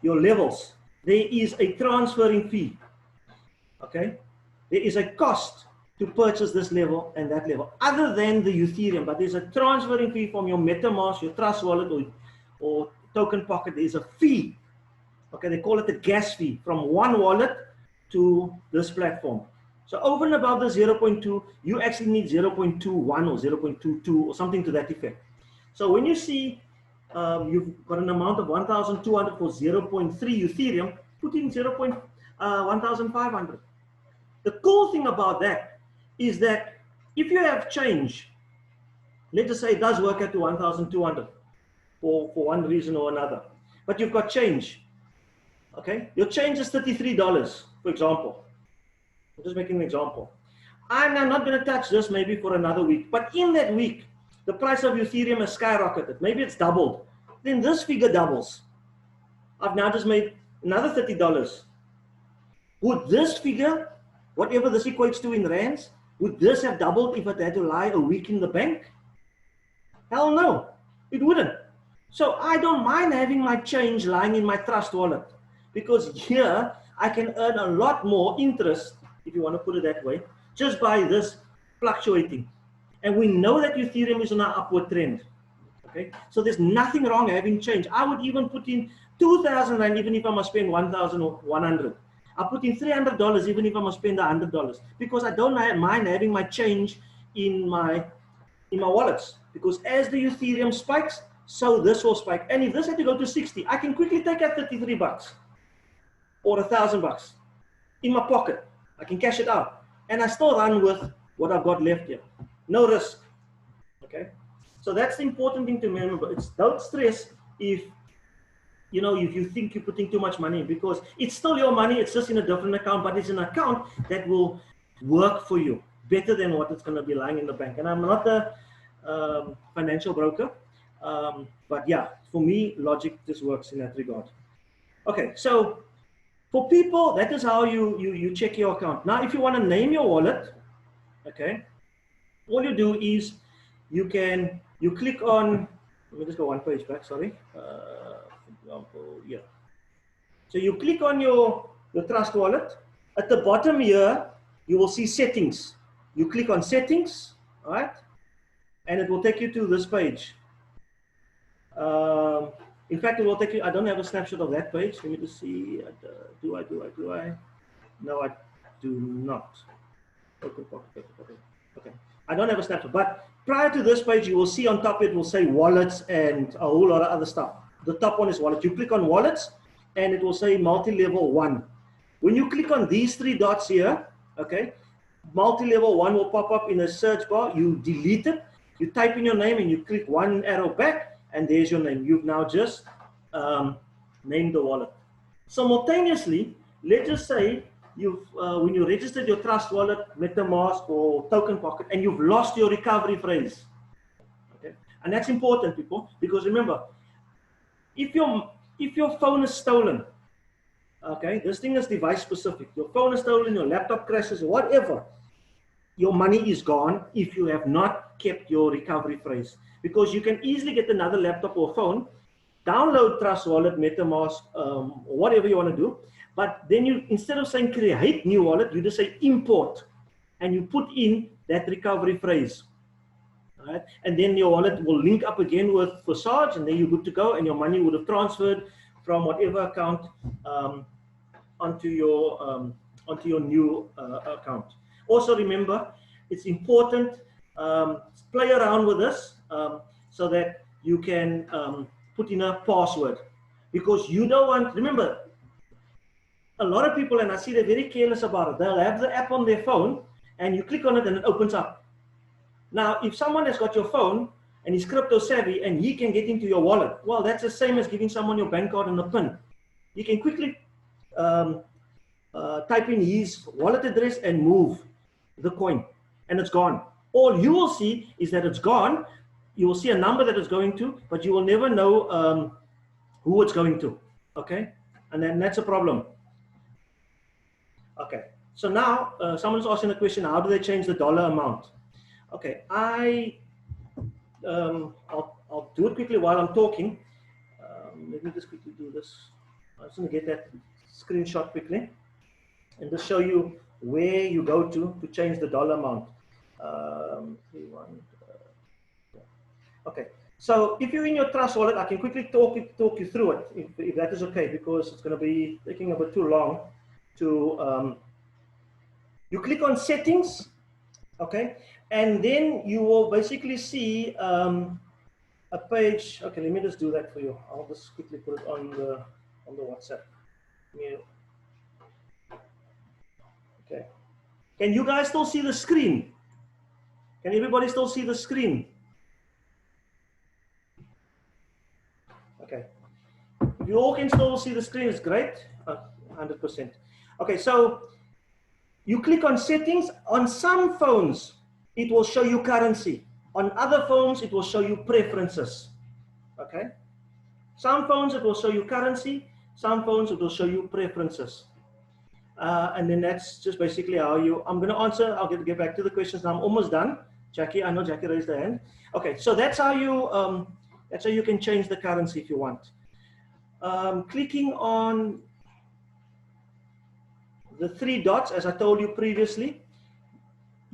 levels, there is a transferring fee. Okay, there is a cost to purchase this level and that level, other than the Ethereum. But there's a transferring fee from your MetaMask, your Trust Wallet, or Token Pocket. There's a fee. Okay, they call it the gas fee from one wallet to this platform. So over and above the 0.2, you actually need 0.21 or 0.22 or something to that effect. So when you see you've got an amount of 1,200 for 0.3 Ethereum, put in 1,500. The cool thing about that is that if you have change, let's just say it does work out to 1,200 for one reason or another, but you've got change, okay? Your change is $33, for example. I'm just making an example. I'm not going to touch this maybe for another week, but in that week, the price of Ethereum has skyrocketed. Maybe it's doubled. Then this figure doubles. I've now just made another $30. Would this figure, whatever this equates to in rands, would this have doubled if it had to lie a week in the bank? Hell no, it wouldn't. So I don't mind having my change lying in my trust wallet, because here I can earn a lot more interest, if you want to put it that way, just by this fluctuating. And we know that Ethereum is on an upward trend. Okay, so there's nothing wrong having change. I would even put in 2,000 Rand even if I must spend 1,100. I put in $300 even if I must spend $100, because I don't mind having my change in my wallets, because as the Ethereum spikes, so this will spike. And if this had to go to 60, I can quickly take out $33 or $1,000 in my pocket. I can cash it out, and I still run with what I've got left here. No risk. Okay, so that's the important thing to remember. It's don't stress if you think you're putting too much money, because it's still your money. It's just in a different account, but it's an account that will work for you better than what it's going to be lying in the bank. And I'm not a financial broker, but yeah, for me, logic just works in that regard. Okay, so for people, that is how you check your account. Now, if you want to name your wallet, okay, all you do is you click on, let me just go one page back, sorry. For example, yeah. So you click on your trust wallet. At the bottom here, you will see settings. You click on settings, all right? And it will take you to this page. In fact, it will take you, I don't have a snapshot of that page. Let me just see, do I? No, I do not. Okay, I don't have a snapshot, but prior to this page, you will see on top, it will say wallets and a whole lot of other stuff. The top one is wallet. You click on wallets and it will say multi-level 1. When you click on these 3 dots here, okay, multi-level 1 will pop up in the search bar. You delete it, you type in your name and you click one arrow back, and there's your name. You've now just named the wallet. Simultaneously, let's just say when you registered your trust wallet, MetaMask or Token Pocket, and you've lost your recovery phrase. Okay, and that's important, people, because remember, if your phone is stolen, okay, this thing is device specific. Your phone is stolen, your laptop crashes, or whatever, your money is gone if you have not kept your recovery phrase. Because you can easily get another laptop or phone, download Trust Wallet, MetaMask, or whatever you want to do. But then you, instead of saying create new wallet, you just say import, and you put in that recovery phrase. All right? And then your wallet will link up again with Forsage, and then you're good to go, and your money would have transferred from whatever account onto your new account. Also remember, it's important, play around with this so that you can put in a password, because you don't want, remember, a lot of people, and I see they're very careless about it, they'll have the app on their phone and you click on it and it opens up. Now, if someone has got your phone and he's crypto savvy and he can get into your wallet, well, that's the same as giving someone your bank card and a PIN. You can quickly type in his wallet address and move the coin, and it's gone. All you will see is that it's gone. You will see a number that it's going to, but you will never know who it's going to. Okay, and then that's a problem. Okay, so now someone's asking a question: how do they change the dollar amount? Okay, I'll do it quickly while I'm talking. Let me just quickly do this. I'm just going to get that screenshot quickly and just show you where you go to change the dollar amount. Okay, so if you're in your Trust Wallet, I can quickly talk you through it, if that is okay, because it's going to be taking a bit too long to. You click on settings, okay, and then you will basically see a page. Okay, let me just do that for you. I'll just quickly put it on the WhatsApp. Okay, can you guys still see the screen? Can everybody still see the screen? Okay, if you all can still see the screen, it's great. 100%. Okay, so you click on settings. On some phones, it will show you currency. On other phones, it will show you preferences. Okay, some phones it will show you currency. Some phones, it will show you preferences. And then that's just basically how you, I'm going to answer, I'll get back to the questions now. I'm almost done. Jackie, I know Jackie raised her hand. Okay, so that's how you can change the currency if you want. Clicking on the 3 dots, as I told you previously,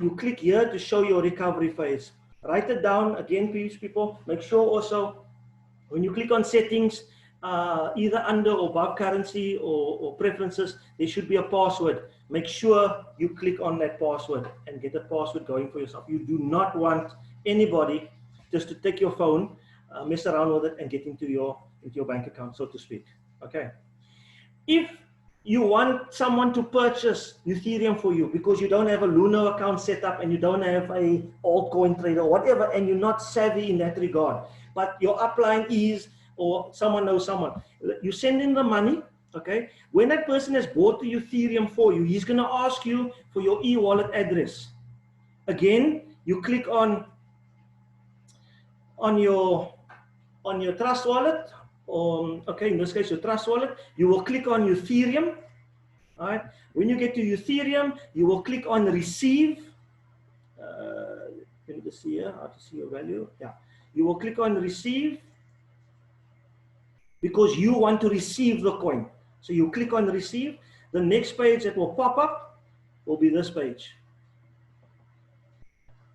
you click here to show your recovery phase. Write it down again, please, people. Make sure also when you click on settings, either under or above currency or preferences, there should be a password. Make sure you click on that password and get a password going for yourself. You do not want anybody just to take your phone, mess around with it and get into your bank account, so to speak. Okay. If you want someone to purchase Ethereum for you because you don't have a Luno account set up and you don't have a altcoin trader or whatever, and you're not savvy in that regard, but your upline is, or someone knows someone, you send in the money, okay? When that person has bought the Ethereum for you, he's going to ask you for your e-wallet address. Again, you click on your Trust Wallet, okay, in this case, your Trust Wallet, you will click on Ethereum. All right. When you get to Ethereum, you will click on Receive. Let me just see here, how to see your value. Yeah. You will click on Receive because you want to receive the coin. So you click on Receive. The next page that will pop up will be this page.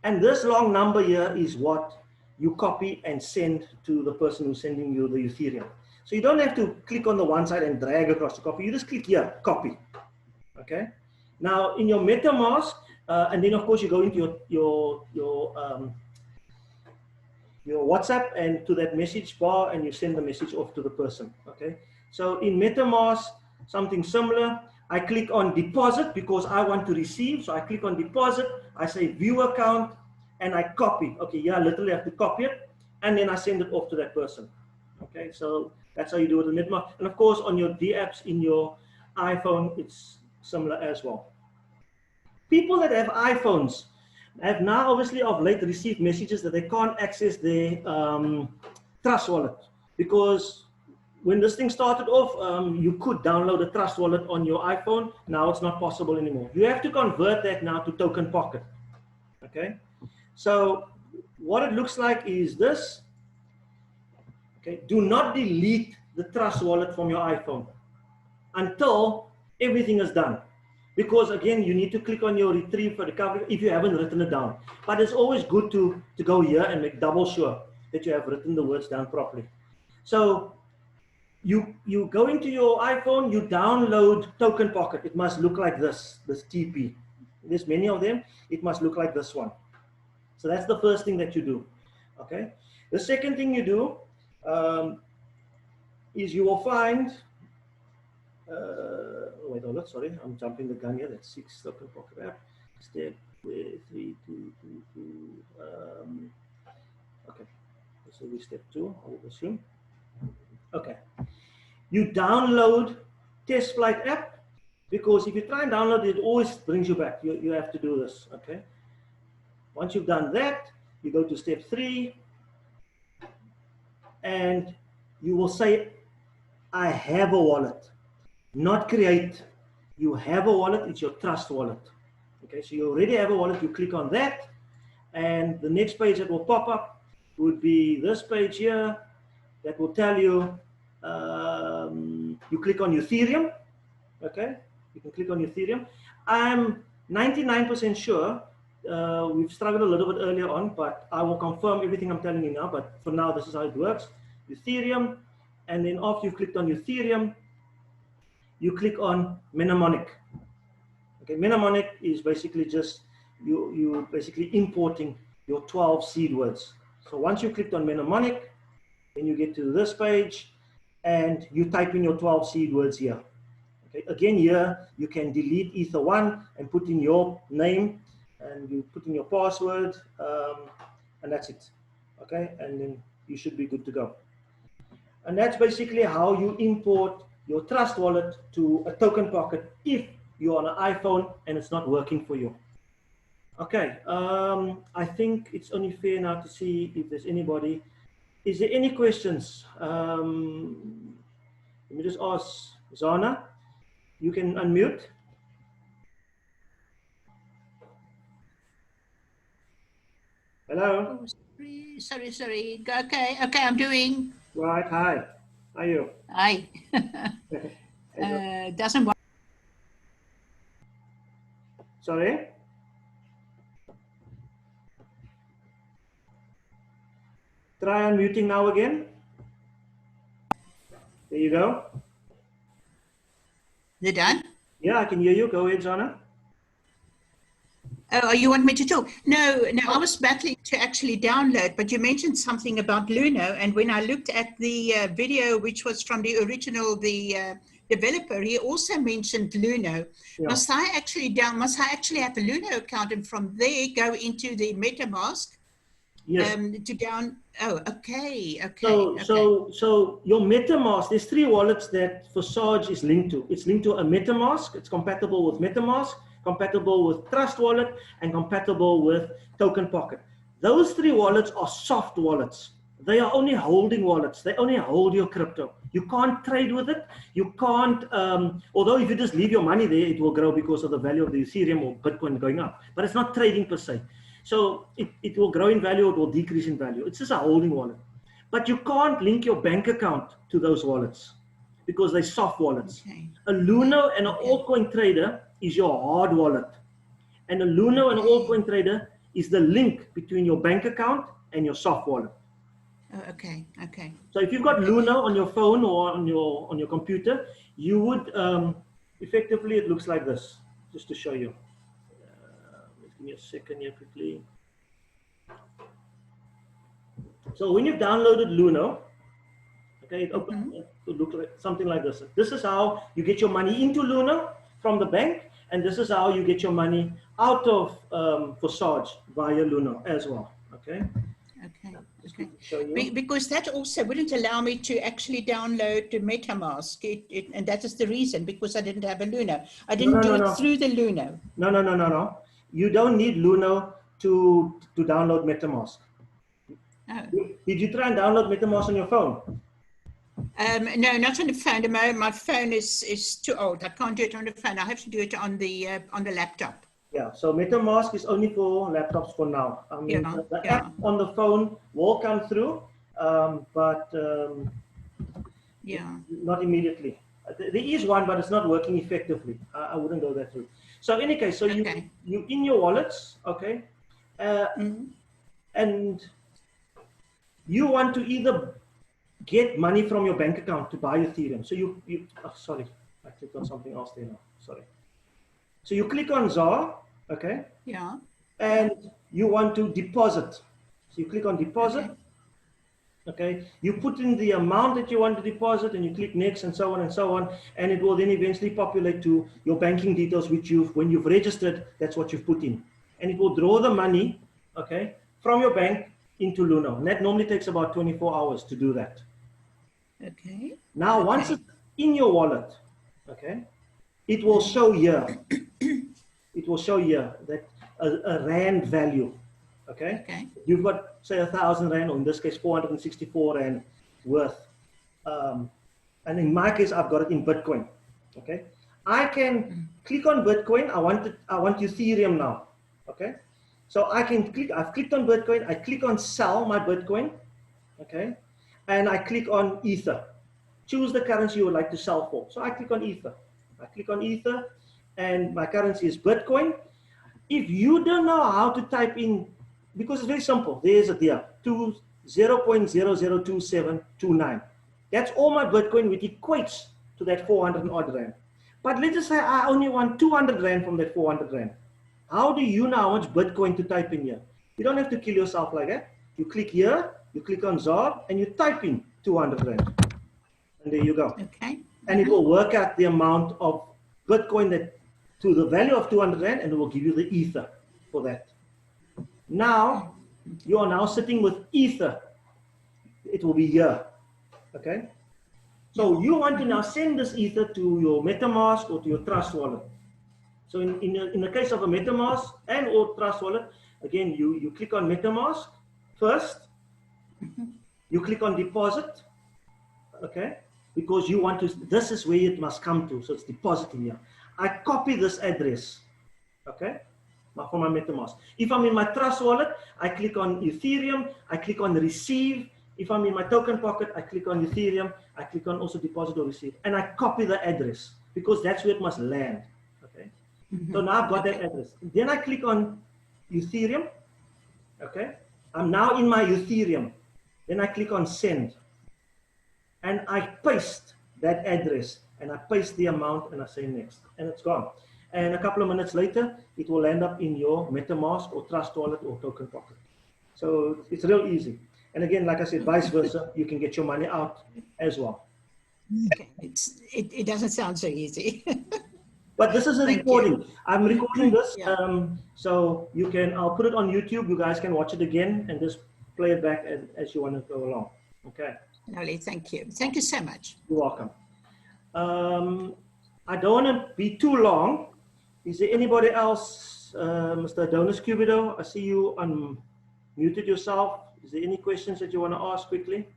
And this long number here is what you copy and send to the person who's sending you the Ethereum. So you don't have to click on the one side and drag across the copy. You just click here, copy. Okay. Now in your MetaMask, and then of course you go into your WhatsApp and to that message bar, and you send the message off to the person. Okay. So in MetaMask, something similar. I click on deposit because I want to receive. So I click on deposit. I say view account, and I copy. Okay, yeah, I literally have to copy it, and then I send it off to that person. Okay, so that's how you do it in MetaMask. And of course, on your D apps in your iPhone, it's similar as well. People that have iPhones have now obviously of late received messages that they can't access their Trust Wallet, because when this thing started off, you could download a Trust Wallet on your iPhone. Now it's not possible anymore. You have to convert that now to Token Pocket. Okay, so what it looks like is this. Okay, do not delete the Trust Wallet from your iPhone until everything is done. Because again, you need to click on your retrieve for recovery if you haven't written it down. But it's always good to go here and make double sure that you have written the words down properly. So you go into your iPhone, you download Token Pocket. It must look like this TP. There's many of them. It must look like this one. So that's the first thing that you do. Okay. The second thing you do is you will find, wait, hold on, sorry, I'm jumping the gun here. That's 6 Token Pocket app. Step 3, 2, 2. Okay, this will be step 2, I would assume. Okay, you download Test Flight app, because if you try and download it, it always brings you back. You have to do this. Okay, once you've done that, you go to step 3, and you will say, I have a wallet. Not create. You have a wallet. It's your Trust Wallet. Okay, so you already have a wallet. You click on that, and the next page that will pop up would be this page here that will tell you, you click on Ethereum. Okay, you can click on Ethereum. I'm 99% sure, we've struggled a little bit earlier on, but I will confirm everything I'm telling you now. But for now, this is how it works. Ethereum, and then after you've clicked on Ethereum, you click on mnemonic. Okay, mnemonic is basically just you basically importing your 12 seed words. So once you clicked on mnemonic, then you get to this page and you type in your 12 seed words here. Okay, again here you can delete Ether1 and put in your name, and you put in your password, and that's it. Okay, and then you should be good to go. And that's basically how you import your Trust Wallet to a Token Pocket if you're on an iPhone and it's not working for you. Okay, I think it's only fair now to see if there's anybody. Is there any questions? Let me just ask Zana, you can unmute. Hello. Oh, sorry. Okay, I'm doing. Right, hi. How are you? Hi. Doesn't work. Sorry? Try unmuting now again. There you go. They're done? Yeah, I can hear you. Go ahead, Zana. Oh, you want me to talk? No, I was battling to actually download, but you mentioned something about Luno, and when I looked at the video, which was from the original, developer, he also mentioned Luno. Yeah. Must I actually have a Luno account and from there go into the MetaMask? Yes. Okay. So your MetaMask, there's 3 wallets that Forsage is linked to. It's linked to a MetaMask. It's compatible with MetaMask, compatible with Trust Wallet, and compatible with Token Pocket. Those 3 wallets are soft wallets. They are only holding wallets. They only hold your crypto. You can't trade with it. You can't, although if you just leave your money there, it will grow because of the value of the Ethereum or Bitcoin going up. But it's not trading per se. So it will grow in value, it will decrease in value. It's just a holding wallet. But you can't link your bank account to those wallets because they're soft wallets. Okay. A Luno and an altcoin trader is your hard wallet. And a Luno and an altcoin trader is the link between your bank account and your soft wallet. Oh, okay. So if you've got Luno on your phone or on your computer, you would effectively, it looks like this, just to show you. Give me a second here quickly. So when you've downloaded Luno, okay, it will look like something like this. This is how you get your money into Luno from the bank, and this is how you get your money out of Forsage via Luno as well. Okay. Because that also wouldn't allow me to actually download the MetaMask, and that is the reason, because I didn't have a Luno. I didn't do it through the Luno. No. You don't need Luno to download MetaMask. Oh. Did you try and download MetaMask on your phone? No, not on the phone. My phone is too old. I can't do it on the phone. I have to do it on the laptop. Yeah, so MetaMask is only for laptops for now. I mean, the app on the phone will come through, but not immediately. There is one, but it's not working effectively. I wouldn't go that route. So in any case, so you in your wallets, okay, and you want to either get money from your bank account to buy Ethereum. So sorry, I clicked on something else there now. Sorry. So you click on ZAR, okay? Yeah. And you want to deposit. So you click on deposit. Okay. You put in the amount that you want to deposit and you click next and so on, and it will then eventually populate to your banking details, which when you've registered, that's what you've put in. And it will draw the money, okay, from your bank into Luno. And that normally takes about 24 hours to do that. Okay. Now, once it's in your wallet, okay, it will show here. It will show here that a rand value. Okay. You've got, say, 1,000 rand, or in this case 464 rand worth, and in my case I've got it in Bitcoin. Okay, I can click on Bitcoin. I want Ethereum now. Okay, so I can click. I've clicked on Bitcoin. I click on sell my Bitcoin. Okay, and I click on Ether. Choose the currency you would like to sell for. So I click on Ether. I click on Ether, and my currency is Bitcoin. If you don't know how to type in, because it's very simple, there's it there, 0.002729. That's all my Bitcoin, which equates to that 400 odd rand. But let's just say I only want 200 rand from that 400 rand. How do you know how much Bitcoin to type in here? You don't have to kill yourself like that. You click here, you click on ZAR, and you type in 200 rand. And there you go. Okay. And it will work out the amount of Bitcoin that to the value of 200 rand, and it will give you the Ether for that. Now, you are now sitting with Ether. It will be here, okay? So you want to now send this Ether to your MetaMask or to your Trust Wallet. So in the case of a MetaMask and or Trust Wallet, again, you click on MetaMask first. You click on deposit, okay? because you want to, this is where it must come to. So it's depositing here. I copy this address, okay, for my MetaMask. If I'm in my Trust wallet, I click on Ethereum, I click on receive. If I'm in my token pocket, I click on Ethereum, I click on also deposit or receive, and I copy the address because that's where it must land, okay? So now I've got that address. Then I click on Ethereum, okay? I'm now in my Ethereum. Then I click on send, and I paste that address, and I paste the amount, and I say next, and it's gone. And a couple of minutes later, it will end up in your MetaMask or Trust wallet or token pocket. So it's real easy. And again, like I said, vice versa, you can get your money out as well. Okay, it doesn't sound so easy. But this is a recording. I'm recording this, Yeah. so you can, I'll put it on YouTube. You guys can watch it again and just play it back as you want to go along. Okay. Lovely, thank you. Thank you so much. You're welcome. I don't want to be too long. Is there anybody else, Mr. Adonis Cubido? I see you unmuted yourself. Is there any questions that you want to ask quickly?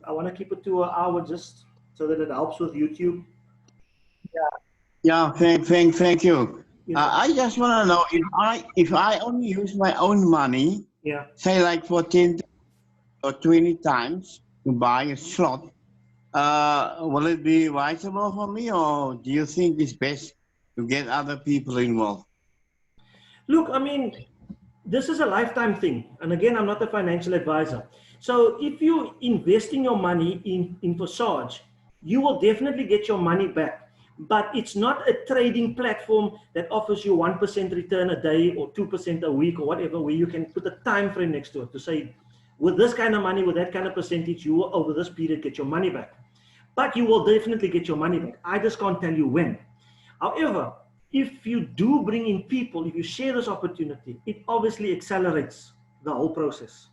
I want to keep it to an hour just so that it helps with YouTube. Yeah, thank you. Yeah. I just want to know if I only use my own money, Yeah. say like for 10 or 20 times to buy a slot, will it be viable for me, or do you think it's best to get other people involved? Look, I mean, this is a lifetime thing. And again, I'm not a financial advisor. So if you invest in your money in Forsage, you will definitely get your money back. But it's not a trading platform that offers you 1% return a day or 2% a week or whatever, where you can put a time frame next to it to say, with this kind of money, with that kind of percentage, you will over this period get your money back. But you will definitely get your money back. I just can't tell you when. However, if you do bring in people, if you share this opportunity, it obviously accelerates the whole process.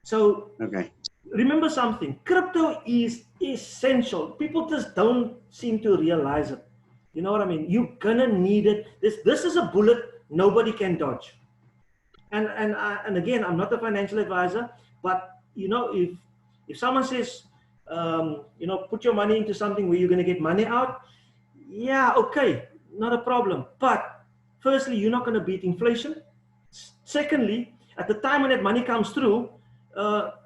So Okay. remember something, crypto is essential. People just don't seem to realize it. You know what I mean? You're gonna need it. This is a bullet nobody can dodge. And again, I'm not a financial advisor, but you know, if someone says, you know, put your money into something where you're gonna get money out, yeah, okay, not a problem. But firstly, you're not gonna beat inflation. Secondly, at the time when that money comes through,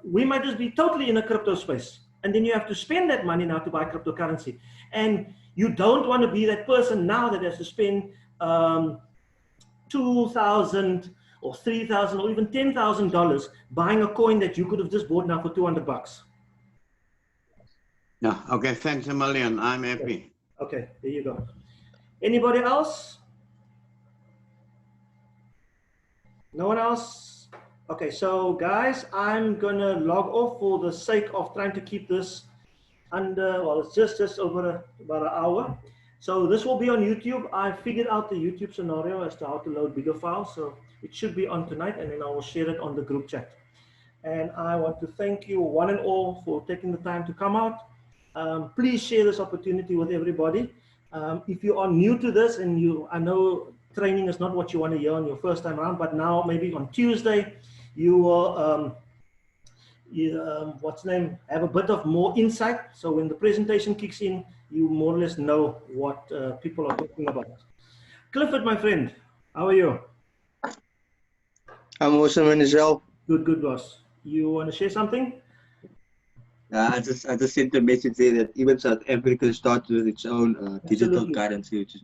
we might just be totally in a crypto space. And then you have to spend that money now to buy cryptocurrency. And you don't want to be that person now that has to spend $2,000 or $3,000 or even $10,000 buying a coin that you could have just bought now for $200. Yeah. Okay. Thanks a million. I'm happy. Okay, there you go. Anybody else? No one else? Okay, so guys, I'm gonna log off for the sake of trying to keep this under, well, it's just over about an hour. So this will be on YouTube. I figured out the YouTube scenario as to how to load bigger files. So it should be on tonight, and then I will share it on the group chat. And I want to thank you one and all for taking the time to come out. Please share this opportunity with everybody. If you are new to this and I know training is not what you want to hear on your first time around, but now maybe on Tuesday, you will, have a bit of more insight. So when the presentation kicks in, you more or less know what people are talking about. Clifford, my friend, how are you? I'm awesome in yourself. Good, boss. You want to share something? I just sent a message there that even South Africa started with its own digital Absolutely. currency, which is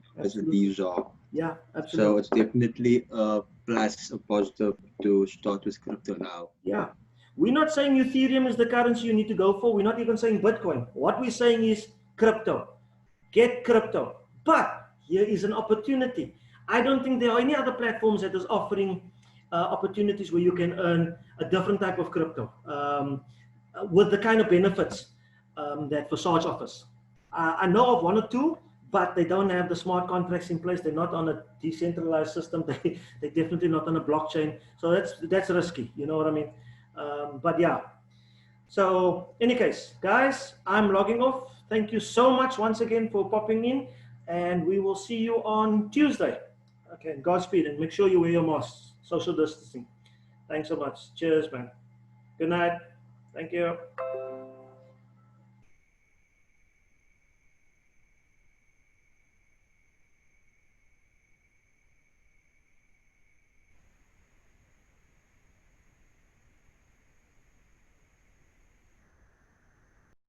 these are. Yeah, absolutely. So it's definitely a plus, a positive to start with crypto now. Yeah. We're not saying Ethereum is the currency you need to go for. We're not even saying Bitcoin. What we're saying is crypto. Get crypto. But here is an opportunity. I don't think there are any other platforms that is offering opportunities where you can earn a different type of crypto with the kind of benefits that Forsage offers. I know of one or two, but they don't have the smart contracts in place. They're not on a decentralized system. They're definitely not on a blockchain. So that's risky. You know what I mean? But yeah. So any case, guys, I'm logging off. Thank you so much once again for popping in, and we will see you on Tuesday. Okay, Godspeed, and make sure you wear your masks, social distancing. Thanks so much. Cheers, man. Good night. Thank you.